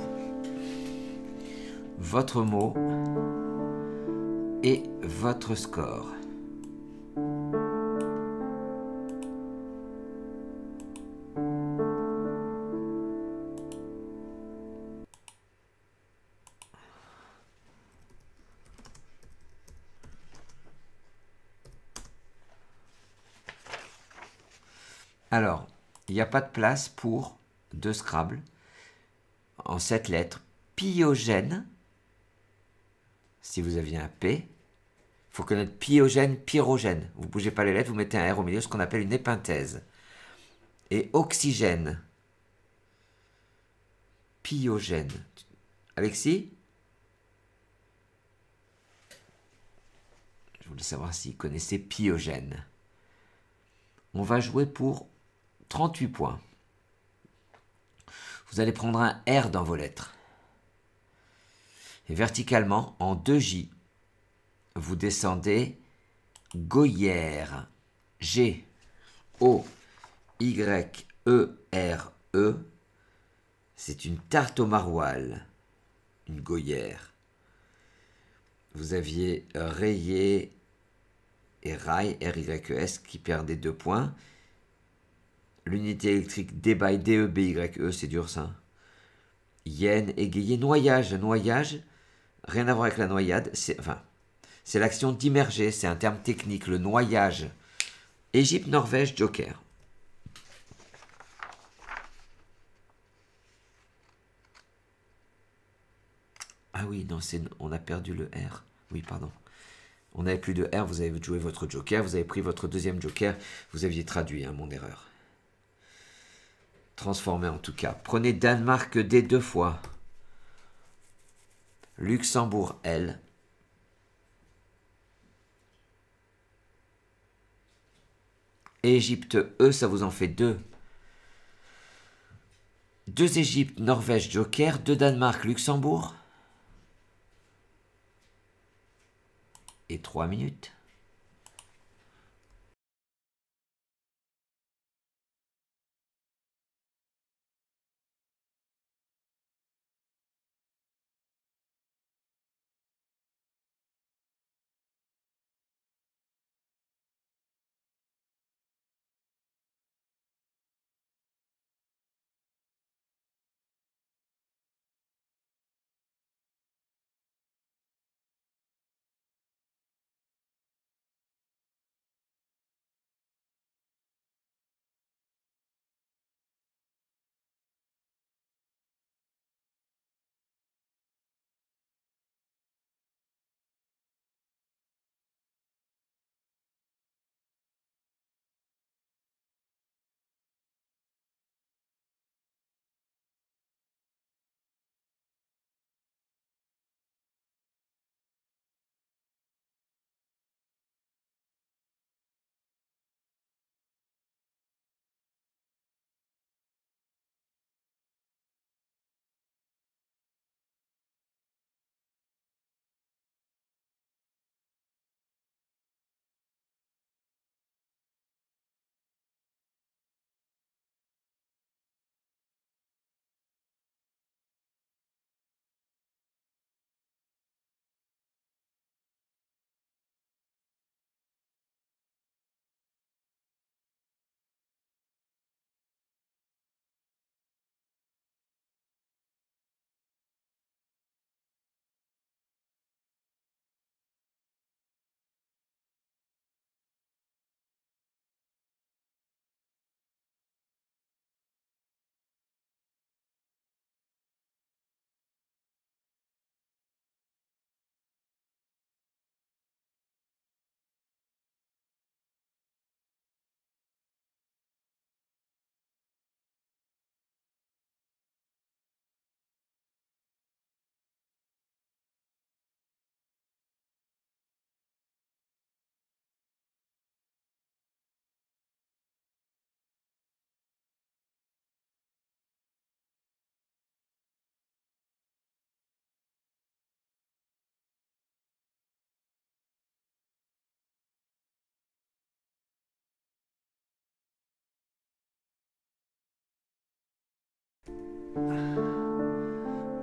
Votre mot et votre score. Alors, il n'y a pas de place pour deux Scrabble en 7 lettres. Pyogène, si vous aviez un P, il faut connaître pyogène, pyrogène. Vous ne bougez pas les lettres, vous mettez un R au milieu, ce qu'on appelle une épenthèse. Et oxygène. Pyogène. Alexis? Je voulais savoir s'il connaissait pyogène. On va jouer pour 38 points. Vous allez prendre un R dans vos lettres. Et verticalement, en 2J, vous descendez Goyère. G-O-Y-E-R-E. C'est une tarte au maroilles. Une Goyère. Vous aviez rayé et rail, R-Y-E-S, qui perdait 2 points. L'unité électrique débaille, D-E-B-Y-E, c'est dur ça. Yen, égayer, noyage. Noyage, rien à voir avec la noyade. C'est l'action d'immerger, c'est un terme technique, le noyage. Égypte, Norvège, Joker. Ah oui, non, on a perdu le R. Oui, pardon. On n'avait plus de R, vous avez joué votre Joker, vous avez pris votre deuxième Joker, vous aviez traduit, mon erreur. Transformé en tout cas. Prenez Danemark D 2 fois. Luxembourg L. Égypte E, ça vous en fait 2. 2 Égypte, Norvège, Joker, 2 Danemark, Luxembourg. Et 3 minutes.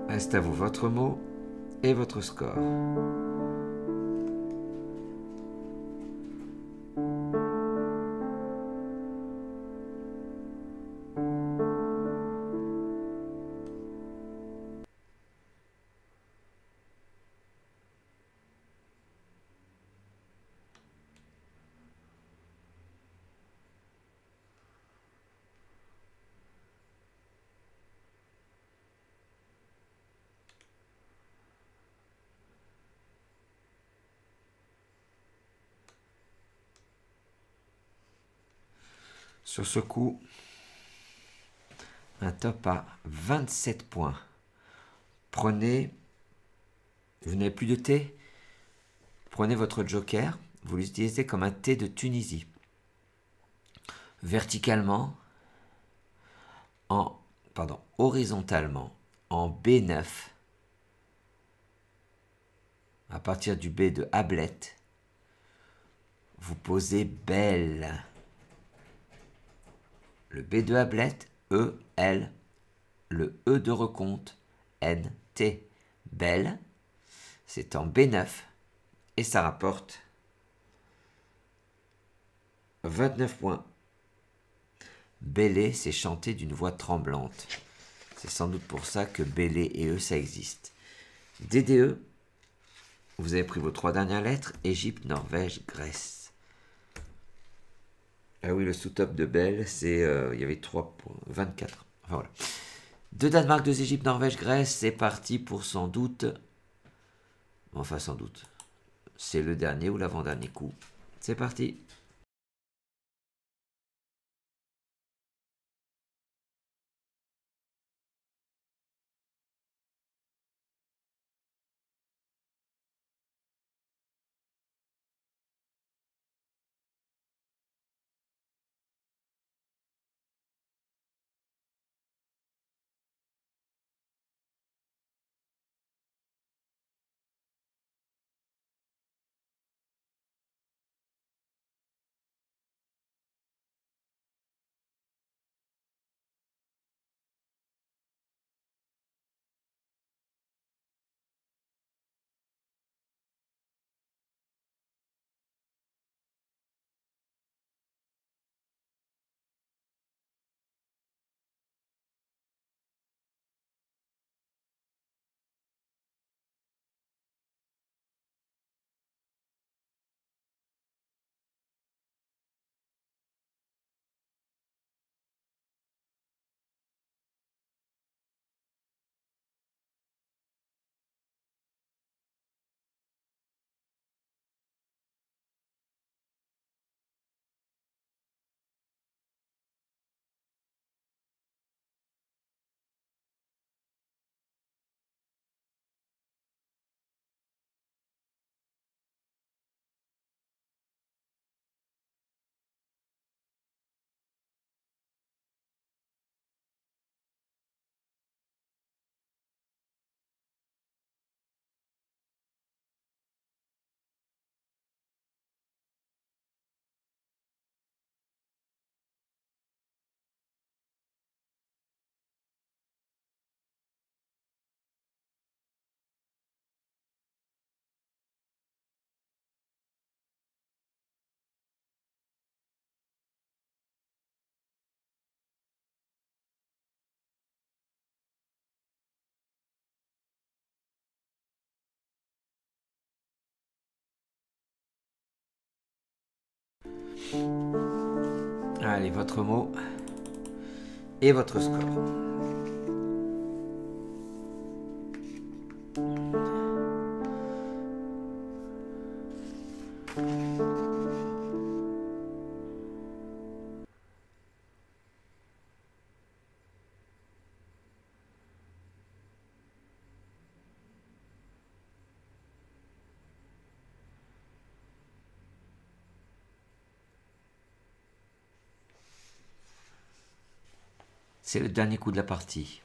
Reste à vous votre mot et votre score. Sur ce coup, un top à 27 points. Prenez, vous n'avez plus de thé, prenez votre joker, vous l'utilisez comme un thé de Tunisie. Verticalement, horizontalement, en B9, à partir du B de Ablette, vous posez belle. Le B de Ablette, E, L, le E de recompte, N, T, belle, c'est en B9 et ça rapporte 29 points. Bellé, c'est chanter d'une voix tremblante. C'est sans doute pour ça que Bellé et E, ça existe. DDE, vous avez pris vos 3 dernières lettres, Égypte, Norvège, Grèce. Ah oui, le sous-top de Belle, c'est il y avait 3 points, 24. Enfin voilà. 2 Danemark, 2 Égypte, Norvège, Grèce, c'est parti pour sans doute. Enfin, sans doute. C'est le dernier ou l'avant-dernier coup. C'est parti. Allez, votre mot et votre score. C'est le dernier coup de la partie.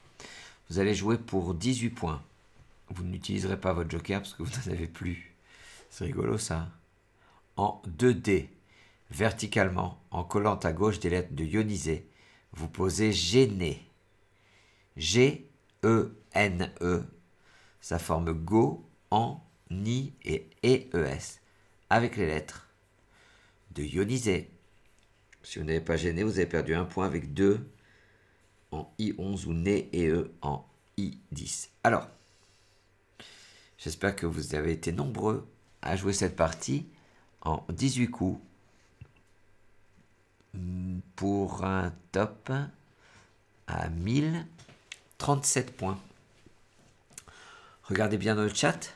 Vous allez jouer pour 18 points. Vous n'utiliserez pas votre joker parce que vous n'en avez plus. C'est rigolo ça. En 2D, verticalement, en collant à gauche des lettres de ionisé, vous posez gêné. G-E-N-E. Ça forme go, en, ni et e-e-s. Avec les lettres de ioniser. Si vous n'avez pas gêné, vous avez perdu un point avec 2 en I11 ou né et e en I10. Alors, j'espère que vous avez été nombreux à jouer cette partie en 18 coups pour un top à 1037 points. Regardez bien dans le chat.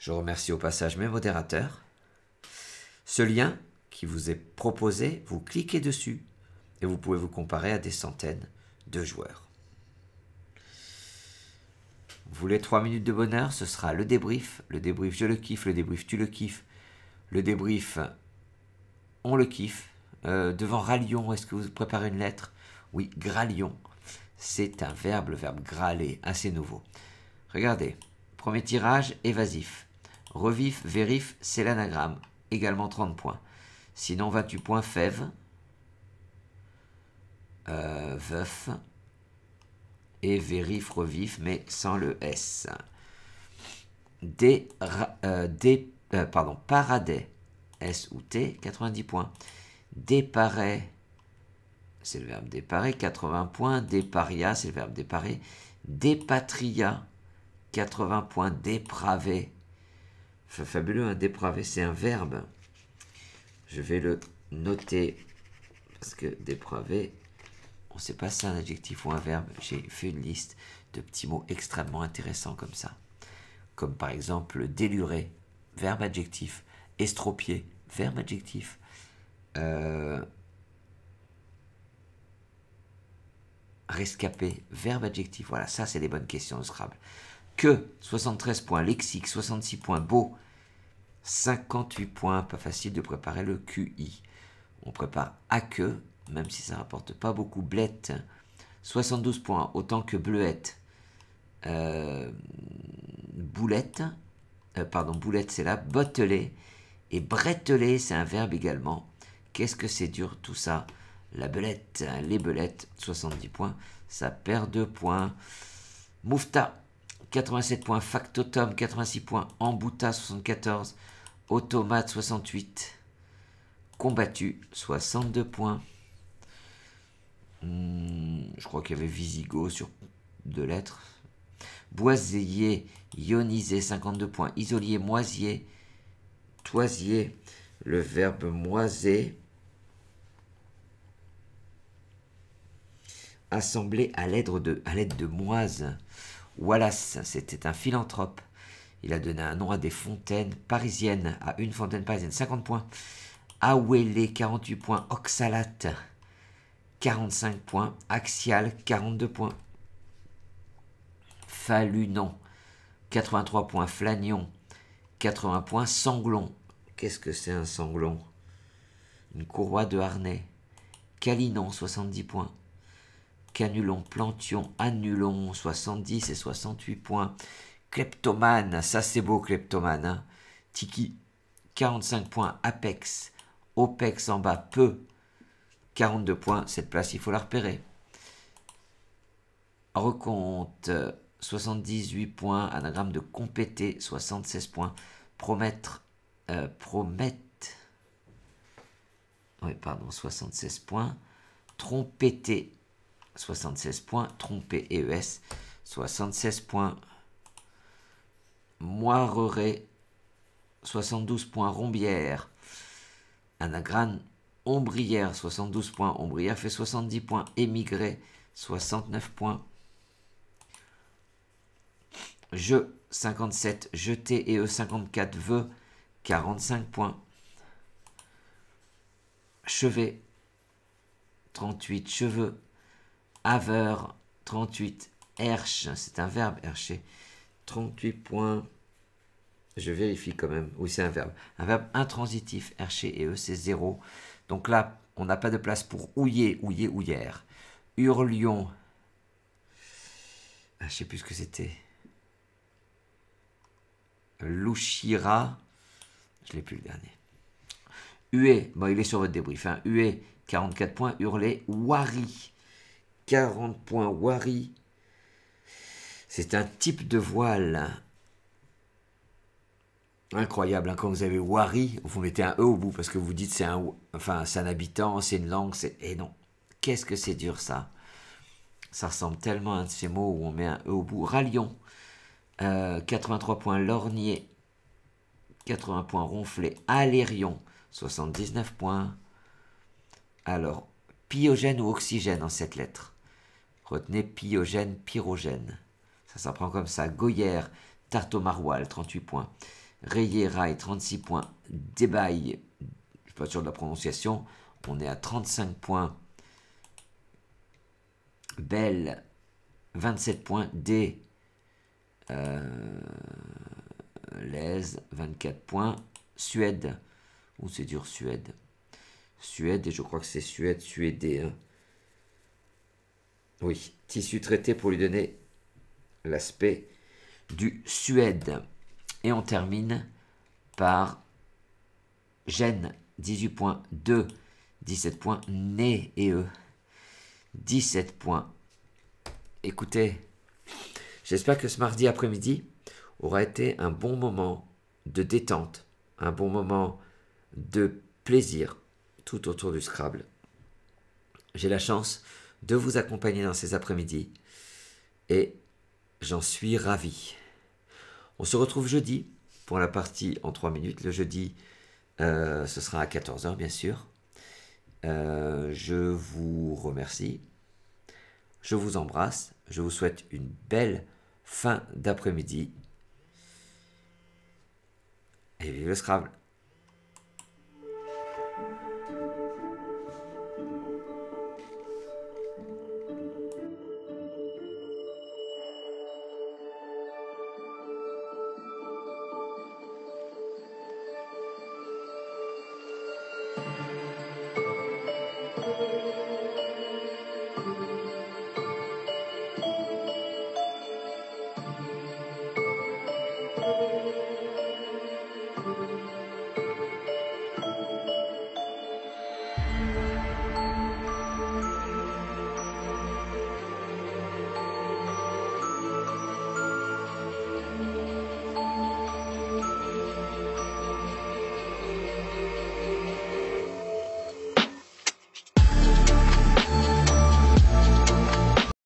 Je remercie au passage mes modérateurs. Ce lien qui vous est proposé, vous cliquez dessus et vous pouvez vous comparer à des centaines de joueurs. Vous voulez 3 minutes de bonheur, ce sera le débrief. Le débrief, je le kiffe. Le débrief, tu le kiffes. Le débrief, on le kiffe. Devant ralion, est-ce que vous préparez une lettre? Oui, gralion. C'est un verbe, le verbe graler, assez nouveau. Regardez, premier tirage, évasif. Revif, vérif, c'est l'anagramme. Également 30 points. Sinon, 28 points, fève. Veuf. Et vérif, revif, mais sans le S. Paradais, S ou T, 90 points. Déparer, c'est le verbe déparer, 80 points. Déparia, c'est le verbe déparer. Dépatria, 80 points. Dépravé, fabuleux, hein, dépravé, c'est un verbe. Je vais le noter, parce que dépravé, on ne sait pas si c'est un adjectif ou un verbe. J'ai fait une liste de petits mots extrêmement intéressants comme ça. Comme par exemple déluré, verbe adjectif. Estropié, verbe adjectif. Rescapé, verbe adjectif. Voilà, ça c'est les bonnes questions de Scrabble. Que, 73 points. Lexique, 66 points. Beau, 58 points. Pas facile de préparer le QI. On prépare à que, même si ça ne rapporte pas beaucoup. Blette, 72 points. Autant que bleuette. Boulette, boulette c'est là. Botteler. Et bretteler, c'est un verbe également. Qu'est-ce que c'est dur tout ça? La belette, les belettes, 70 points. Ça perd 2 points. Moufta, 87 points. Factotum, 86 points. Embouta, 74. Automate, 68. Combattu, 62 points. Je crois qu'il y avait Visigoth sur 2 lettres. Boisier, ionisé, 52 points. Isolier, moisier. Toisier, le verbe moiser. Assemblé à l'aide de moise. Wallace, c'était un philanthrope. Il a donné un nom à des fontaines parisiennes, à une fontaine parisienne, 50 points. Awélé, 48 points. Oxalate, 45 points. Axial, 42 points. Falunon, 83 points. Flanion, 80 points. Sanglon, qu'est-ce que c'est un sanglon? Une courroie de harnais. Calinon, 70 points. Canulon, plantion, annulon, 70 et 68 points. Kleptomane, ça c'est beau, kleptomane. Hein. Tiki, 45 points. Apex, opex en bas, peu, 42 points. Cette place, il faut la repérer. Recompte, 78 points. Anagramme de compéter, 76 points. Promettre, 76 points. Trompeter, 76 points. Tromper, EES, 76 points. Moireret, 72 points. Rombière, anagramme ombrière, 72 points. Ombrière fait 70 points. Émigré, 69 points. Je, 57. Jeter, et 54. Veux, 45 points. Chevet, 38. Cheveux. Haveur, 38. Herche, c'est un verbe, hercher, 38 points. Je vérifie quand même. Oui, c'est un verbe. Un verbe intransitif, hercher, et c'est 0. Donc là, on n'a pas de place pour houiller, houiller, houillère. Hurlion. Je ne sais plus ce que c'était. Louchira. Je ne l'ai plus le dernier. Huer. Bon, il est sur votre débrief. Hein. Huer, 44 points. Hurler. Wari. 40 points. Wari. C'est un type de voile incroyable. Hein. Quand vous avez Wari, vous mettez un E au bout parce que vous dites c'est un habitant, c'est une langue. Et non, qu'est-ce que c'est dur ça. Ça ressemble tellement à un de ces mots où on met un E au bout. Rallion, 83 points. Lorgnier, 80 points. Ronflé. Alérion, 79 points. Alors, pyogène ou oxygène en 7 lettres. Retenez pyogène, pyrogène. Ça s'apprend comme ça. Goyère, Tartomaroil, 38 points. Rayé, Rail, 36 points. Débaille, je ne suis pas sûr de la prononciation, on est à 35 points. Belle, 27 points. D, Lèze, 24 points. Suède, ou c'est dur, Suède. Suède, et je crois que c'est Suède, suédé. Hein. Oui, tissu traité pour lui donner l'aspect du Suède. Et on termine par Gênes, 18 points. 2, 17 points. Né et E, 17 points. Écoutez, j'espère que ce mardi après-midi aura été un bon moment de détente, un bon moment de plaisir tout autour du Scrabble. J'ai la chance de vous accompagner dans ces après-midi et j'en suis ravi. On se retrouve jeudi pour la partie en 3 minutes. Le jeudi, ce sera à 14 h bien sûr. Je vous remercie. Je vous embrasse. Je vous souhaite une belle fin d'après-midi. Et vive le Scrabble!